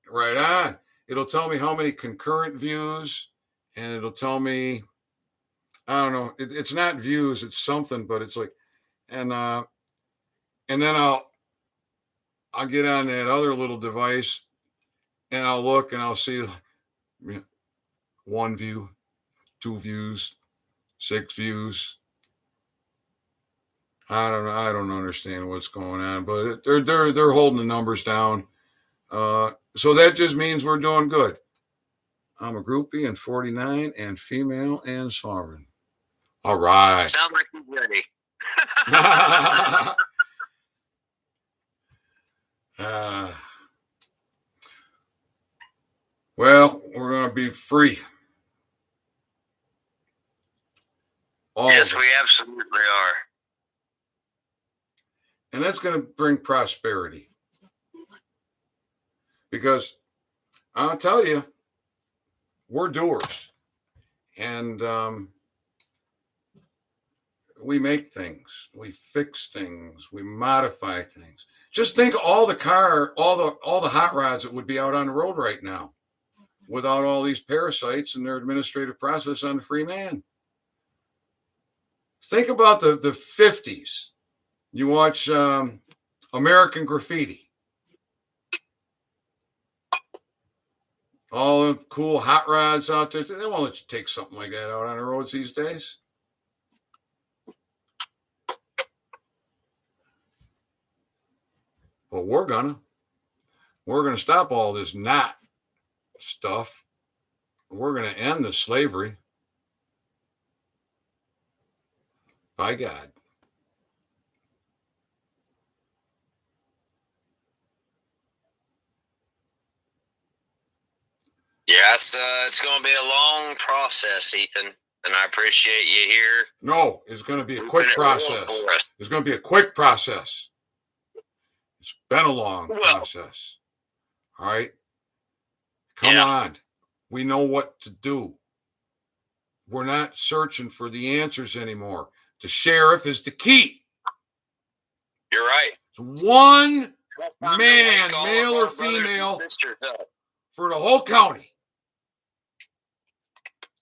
Right on. It'll tell me how many concurrent views, and it'll tell me, I don't know. It's not views, it's something, but it's like, and then I'll get on that other little device, and I'll look, and I'll see 1 view, 2 views, 6 views. I don't know. I don't understand what's going on, but they're holding the numbers down. So that just means we're doing good. I'm a groupie and 49 and female and sovereign. All right. Sound like you're ready. Well, we're going to be free. Yes, we absolutely are. And that's going to bring prosperity. Because I'll tell you, we're doers. And we make things, we fix things, we modify things. Just think of all the hot rods that would be out on the road right now without all these parasites and their administrative process on the free man. Think about the 50s. You watch American Graffiti. All the cool hot rods out there. They won't let you take something like that out on the roads these days. But we're gonna stop all this knot stuff. We're gonna end the slavery. By God. Yes, it's going to be a long process, Ethan, and I appreciate you here. No, it's going to be a quick process. It's going to be a quick process. It's been a long process. All right? Come on. We know what to do. We're not searching for the answers anymore. The sheriff is the key. You're right. It's one man, male or female, for the whole county.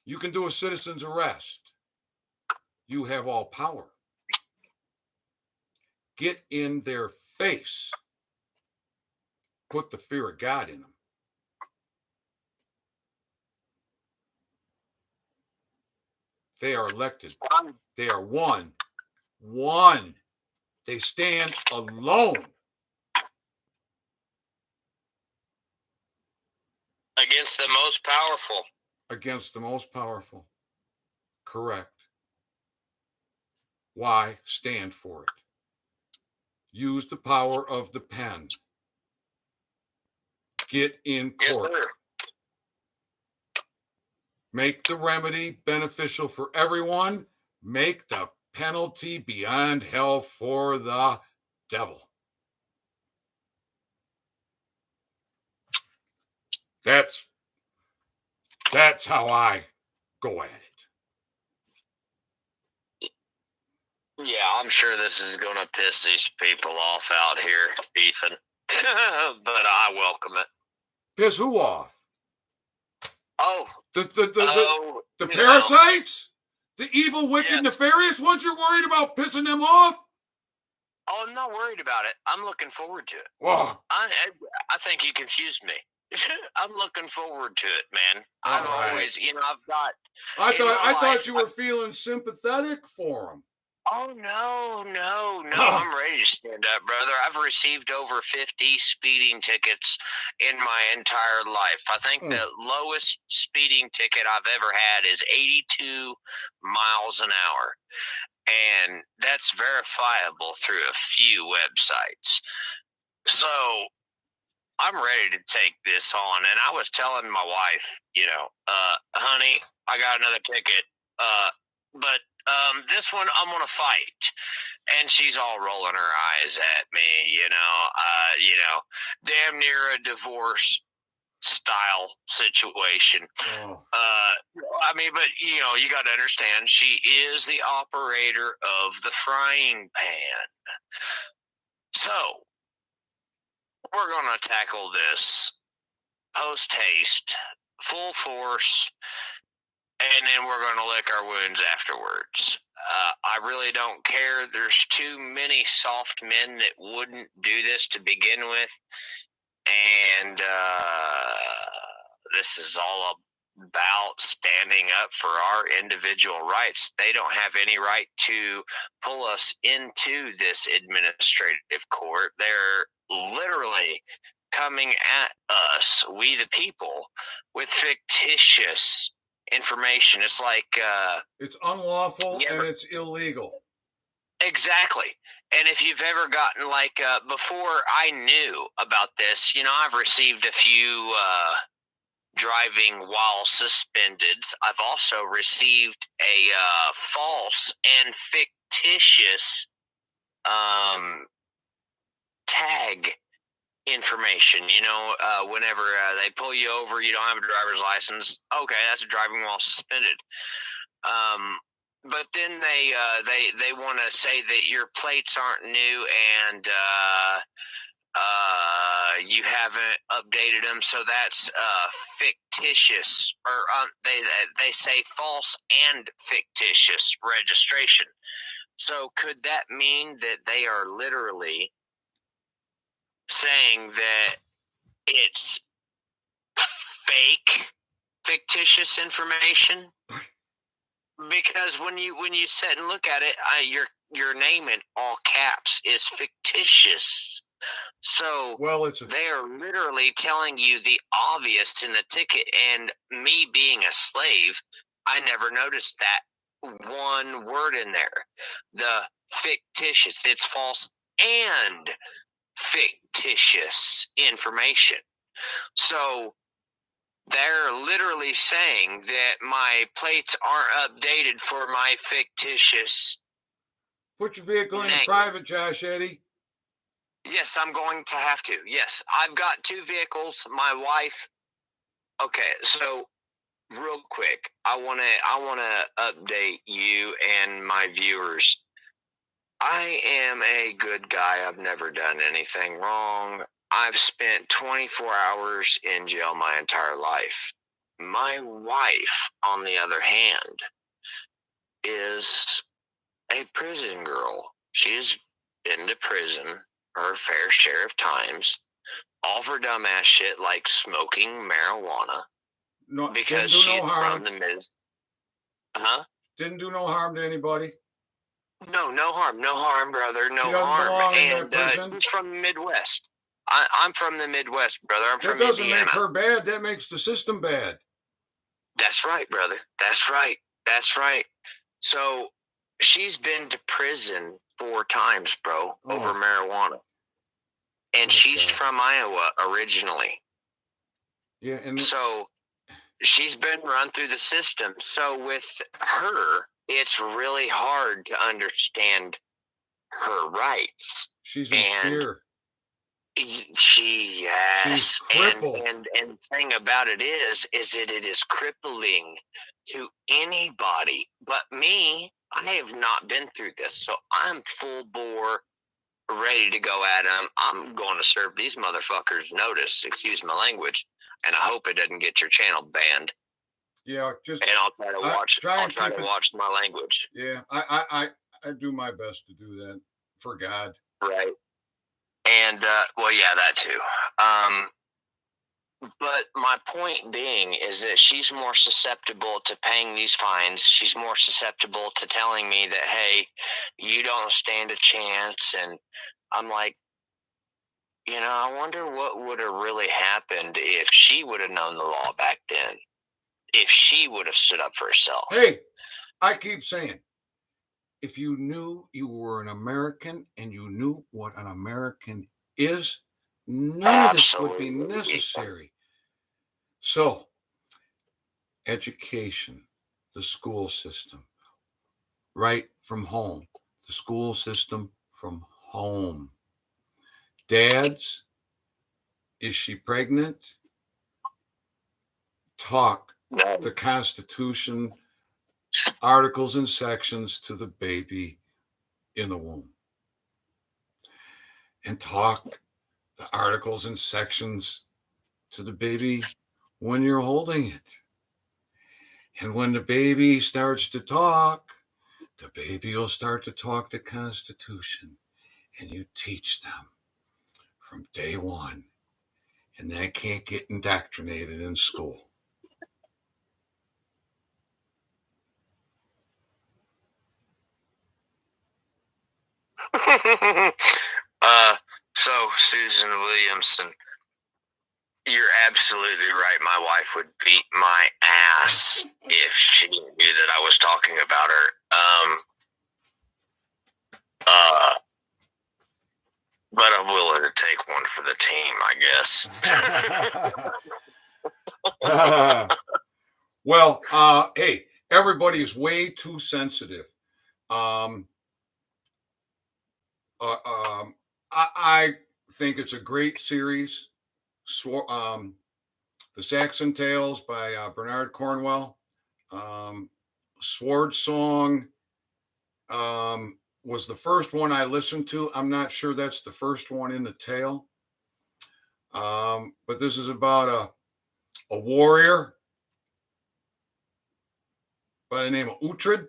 You can do a citizen's arrest. You have all power. Get in their face. Put the fear of God in them. They are elected. They are one. They stand alone. Against the most powerful. Against the most powerful. Correct. Why? Stand for it. Use the power of the pen. Get in court. Yes, make the remedy beneficial for everyone. Make the penalty beyond hell for the devil. That's how I go at it. Yeah, I'm sure this is going to piss these people off out here, Ethan. But I welcome it. Piss who off? Oh. The parasites? The evil, wicked, nefarious ones you're worried about pissing them off? Oh, I'm not worried about it. I'm looking forward to it. Oh. I think you confused me. I'm looking forward to it, man. I've always, I've got. I thought you were feeling sympathetic for them. Oh, no. I'm ready to stand up, brother. I've received over 50 speeding tickets in my entire life. I think the lowest speeding ticket I've ever had is 82 miles an hour. And that's verifiable through a few websites. So I'm ready to take this on. And I was telling my wife, honey, I got another ticket. But this one I'm gonna fight. And she's all rolling her eyes at me, damn near a divorce style situation. Oh, But you got to understand, she is the operator of the frying pan. So we're gonna tackle this post haste, full force, and then we're gonna lick our wounds afterwards. I really don't care. There's too many soft men that wouldn't do this to begin with, and this is all about standing up for our individual rights. They don't have any right to pull us into this administrative court. They're literally coming at us, we the people, with fictitious information. It's like it's unlawful and it's illegal. Exactly. And if you've ever gotten before I knew about this, I've received a few driving while suspended. I've also received a false and fictitious tag information. Whenever they pull you over, you don't have a driver's license. Okay, that's a driving while suspended. But then they want to say that your plates aren't new and you haven't updated them, so that's fictitious, or they say false and fictitious registration. So could that mean that they are literally saying that it's fake, fictitious information? Because when you sit and look at it, your name in all caps is fictitious. So they are literally telling you the obvious in the ticket. And me being a slave, I never noticed that one word in there. The fictitious. It's false and fictitious information. So they're literally saying that my plates aren't updated for my fictitious. Put your vehicle in private, Josh Eddie. Yes, I'm going to have to. Yes, I've got two vehicles. My wife. Okay, so real quick, I want to update you and my viewers. I am a good guy. I've never done anything wrong. I've spent 24 hours in jail my entire life. My wife, on the other hand, is a prison girl. She's been to prison her fair share of times, all for dumbass shit like smoking marijuana. No, because she's from the mid. Didn't do no harm to anybody. No harm, brother. No harm. And she's from the Midwest. I'm from the Midwest, brother. I'm from Indiana. That doesn't make her bad. That makes the system bad. That's right, brother. That's right. So she's been to prison 4 times, bro, over marijuana. And she's from Iowa originally. Yeah, and so she's been run through the system. So with her, it's really hard to understand her rights. She's in fear. She's crippled. And the thing about it is that it is crippling to anybody. But me, I have not been through this, so I'm full bore, ready to go at them. I'm going to serve these motherfuckers notice. Excuse my language, and I hope it doesn't get your channel banned. Yeah, and I'll try to watch. I'll try to watch my language. Yeah, I do my best to do that for God. Right. And well, yeah, that too. But my point being is that she's more susceptible to paying these fines. She's more susceptible to telling me that, hey, you don't stand a chance. And I'm like, I wonder what would have really happened if she would have known the law back then. If she would have stood up for herself. Hey, I keep saying, if you knew you were an American and you knew what an American is, None of this would be necessary. So, education, the school system, right from home, the school system from home. Dads, is she pregnant? Talk the Constitution, articles and sections to the baby in the womb. And talk the articles and sections to the baby when you're holding it. And when the baby starts to talk, the baby will start to talk the Constitution. And you teach them from day one. And they can't get indoctrinated in school. So Susan Williamson, you're absolutely right. My wife would beat my ass if she knew that I was talking about her. But I'm willing to take one for the team, I guess. Well, hey, everybody is way too sensitive. I think it's a great series. The Saxon Tales by Bernard Cornwell. Sword Song was the first one I listened to. I'm not sure that's the first one in the tale. But this is about a warrior by the name of Uhtred.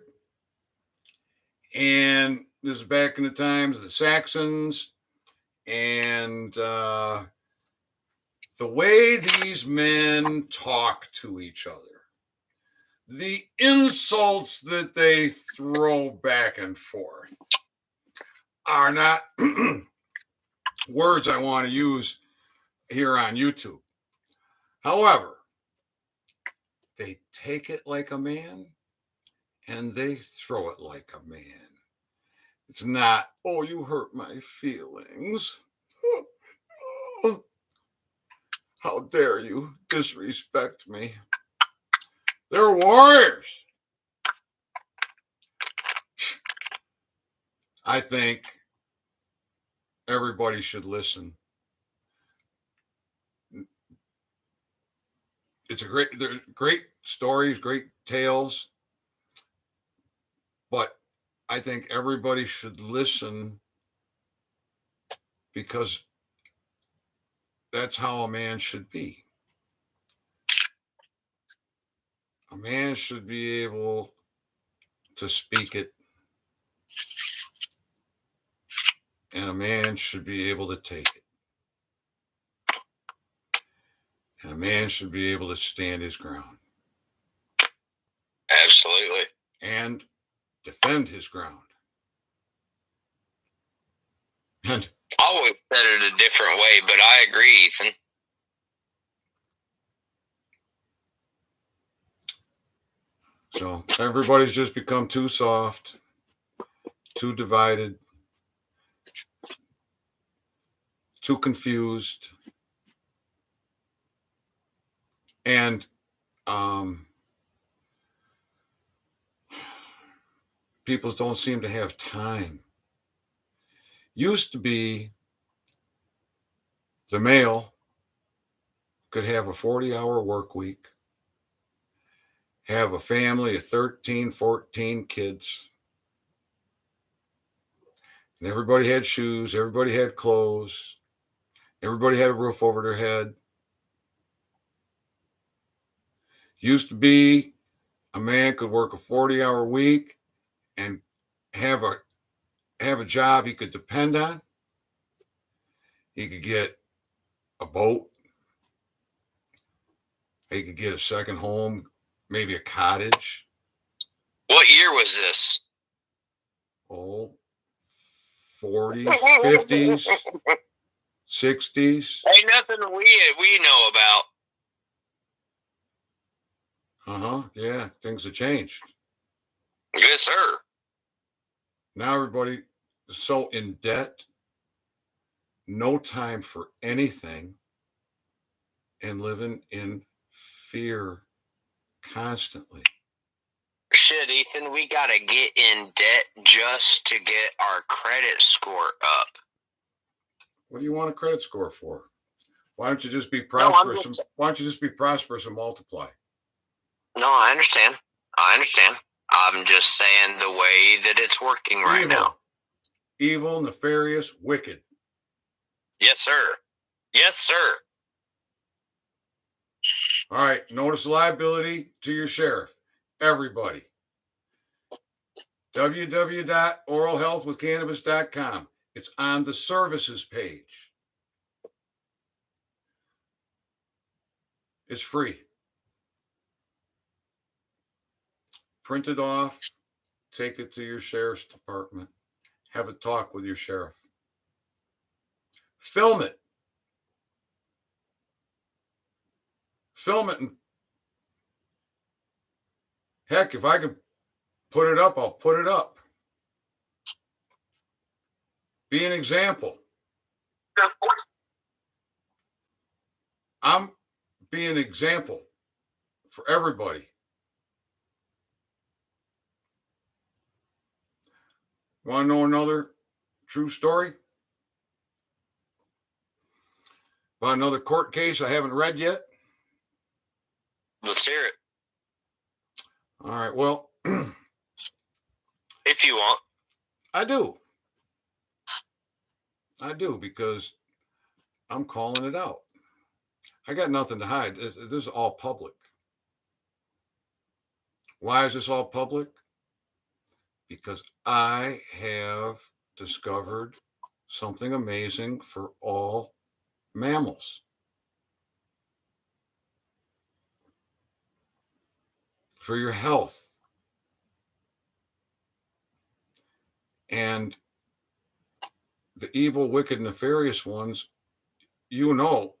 And this is back in the times of the Saxons. And the way these men talk to each other, the insults that they throw back and forth are not words I want to use here on YouTube. However, they take it like a man and they throw it like a man. It's not, oh, you hurt my feelings. How dare you disrespect me? They're warriors. I think everybody should listen. They're great stories, great tales, but I think everybody should listen because that's how a man should be. A man should be able to speak it, and a man should be able to take it. And a man should be able to stand his ground. Absolutely. And defend his ground. And I always said it a different way, but I agree, Ethan. So everybody's just become too soft, too divided, too confused. And people don't seem to have time. Used to be the male could have a 40-hour work week, have a family of 13, 14 kids, and everybody had shoes, everybody had clothes, everybody had a roof over their head. Used to be a man could work a 40-hour week and have a job he could depend on. He could get a boat. He could get a second home, maybe a cottage. What year was this? Oh, 40s, 50s, 60s. Ain't nothing we know about. Yeah, things have changed. Yes, sir. Now everybody is so in debt. no time for anything, and living in fear constantly. Shit, Ethan, we gotta get in debt just to get our credit score up. What do you want a credit score for? Why don't you just be No, prosperous? Why don't you just be prosperous and multiply? No, I understand. I'm just saying the way that it's working right now. Evil, nefarious, wicked. Yes, sir. Yes, sir. All right. Notice liability to your sheriff. Everybody. www.oralhealthwithcannabis.com. It's on the services page. It's free. Print it off. Take it to your sheriff's department. Have a talk with your sheriff. Film it. Film it. And heck, if I could put it up, I'll put it up. Be an example. I'm being an example for everybody. Want to know another true story? About another court case I haven't read yet? Let's hear it. All right. Well, if you want. I do. Because I'm calling it out. I got nothing to hide. This is all public. Why is this all public? Because I have discovered something amazing for all mammals. For your health. And the evil, wicked, nefarious ones, you know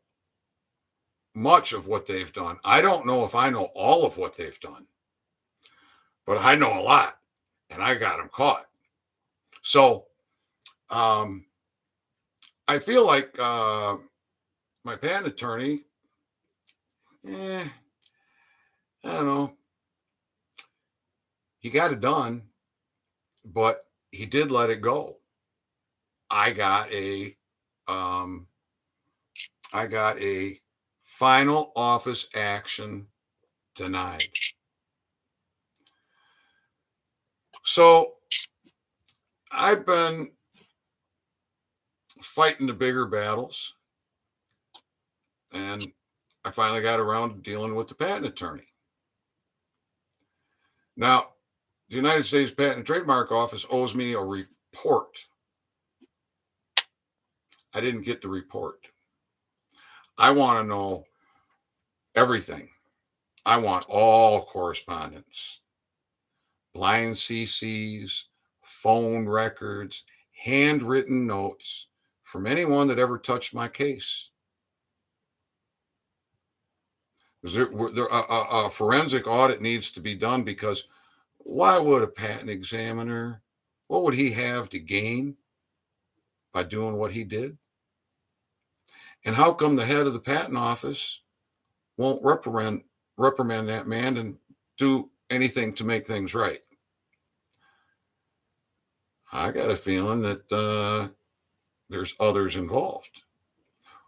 much of what they've done. I don't know if I know all of what they've done, but I know a lot, and I got them caught. So I feel like my patent attorney, I don't know, he got it done, but he did let it go. I got a final office action denied. So I've been fighting the bigger battles, and I finally got around to dealing with the patent attorney. Now, the United States Patent and Trademark Office owes me a report. I didn't get the report. I want to know everything. I want all correspondence, blind CCs, phone records, handwritten notes from anyone that ever touched my case. A forensic audit needs to be done, because why would a patent examiner, what would he have to gain by doing what he did? And how come the head of the patent office won't reprimand that man and do anything to make things right? I got a feeling that there's others involved.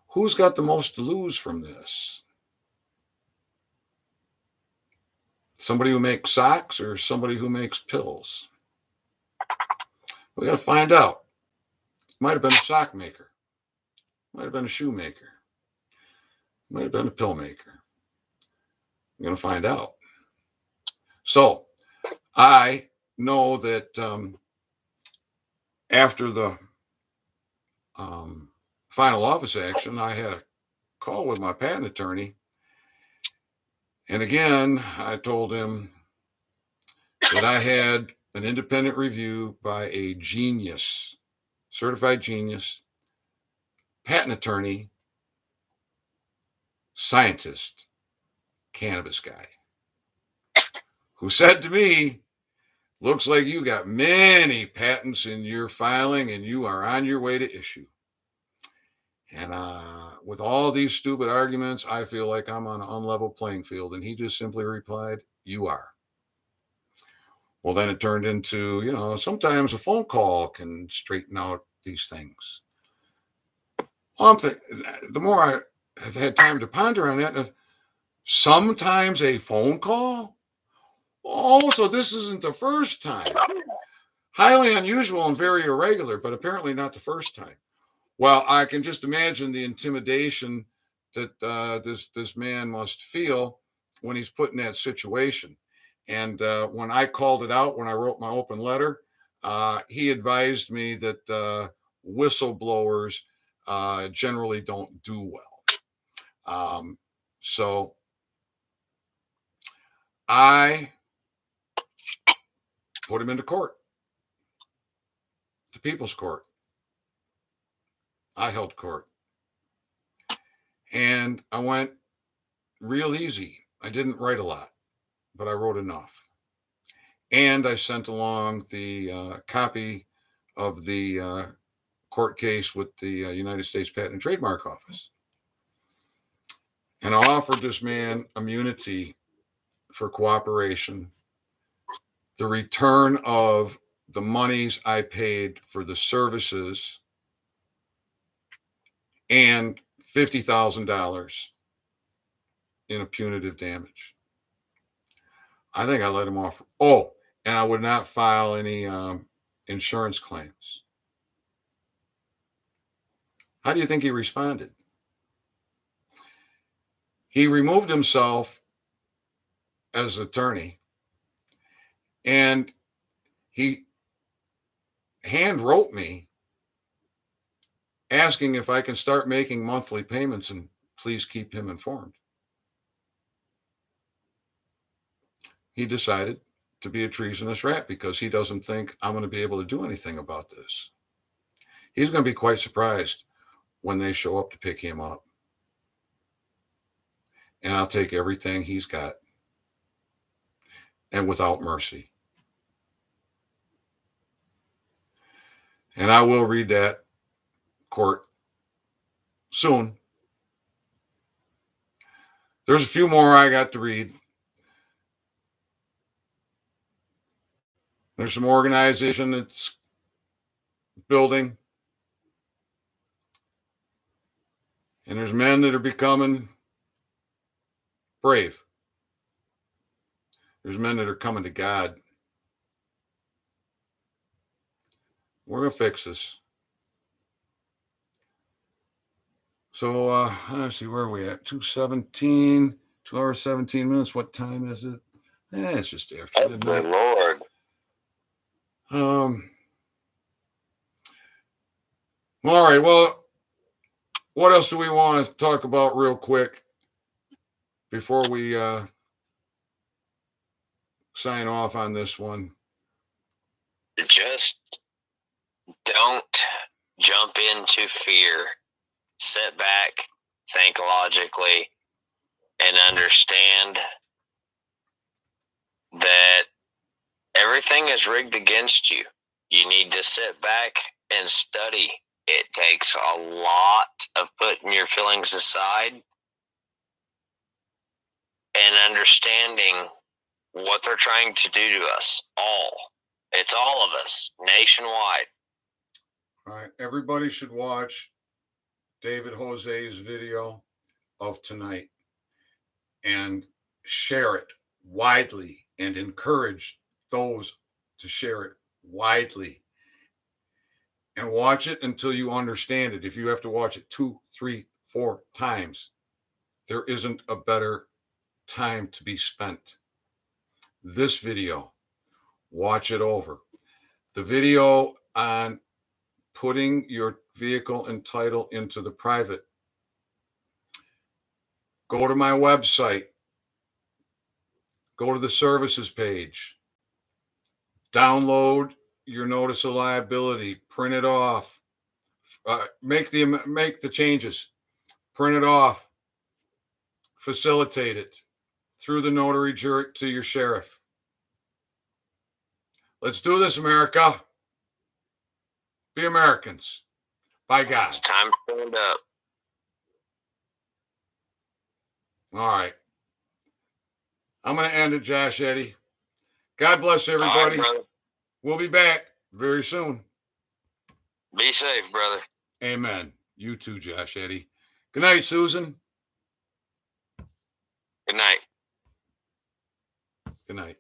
Who's got the most to lose from this? Somebody who makes socks or somebody who makes pills? We got to find out. Might have been a sock maker. Might have been a shoe maker. Might have been a pill maker. We're going to find out. So I know that after the final office action, I had a call with my patent attorney. And again, I told him that I had an independent review by a genius, certified genius, patent attorney, scientist, cannabis guy, who said to me, looks like you got many patents in your filing and you are on your way to issue. And with all these stupid arguments, I feel like I'm on an unlevel playing field. And he just simply replied, "You are." Well, then it turned into, sometimes a phone call can straighten out these things. Well, the more I have had time to ponder on that, sometimes a phone call? Oh, so this isn't the first time. Highly unusual and very irregular, but apparently not the first time. Well, I can just imagine the intimidation that this man must feel when he's put in that situation. And when I called it out, when I wrote my open letter, he advised me that whistleblowers generally don't do well. So I put him into court, the people's court. I held court. And I went real easy. I didn't write a lot, but I wrote enough. And I sent along the copy of the court case with the United States Patent and Trademark Office. And I offered this man immunity for cooperation, the return of the monies I paid for the services, and $50,000 in a punitive damage. I think I let him off. Oh, and I would not file any insurance claims. How do you think he responded? He removed himself as attorney, and he hand wrote me asking if I can start making monthly payments and please keep him informed. He decided to be a treasonous rat because he doesn't think I'm going to be able to do anything about this. He's going to be quite surprised when they show up to pick him up. And I'll take everything he's got, and without mercy. And I will read that court soon. There's a few more I got to read. There's some organization that's building. And there's men that are becoming brave. There's men that are coming to God. We're going to fix this. So let's see, where are we at? 2:17, 2 hours, 17 minutes. What time is it? It's just after midnight. Good Lord. All right. Well, what else do we want to talk about real quick before we sign off on this one? Just don't jump into fear. Sit back, think logically, and understand that everything is rigged against you. You need to sit back and study. It takes a lot of putting your feelings aside and understanding what they're trying to do to us all. It's all of us, nationwide. All right. Everybody should watch David Jose's video of tonight and share it widely and encourage those to share it widely. And watch it until you understand it. If you have to watch it 2, 3, 4 times, there isn't a better time to be spent. This video, watch it over. The video on putting your vehicle and title into the private. Go to my website. Go to the services page. Download your notice of liability. Print it off. Make the changes. Print it off. Facilitate it through the notary to your sheriff. Let's do this, America. Be Americans. By God. It's time to stand up. All right. I'm going to end it, Josh Eddie. God bless everybody. All right, brother. We'll be back very soon. Be safe, brother. Amen. You too, Josh Eddie. Good night, Susan. Good night. Good night.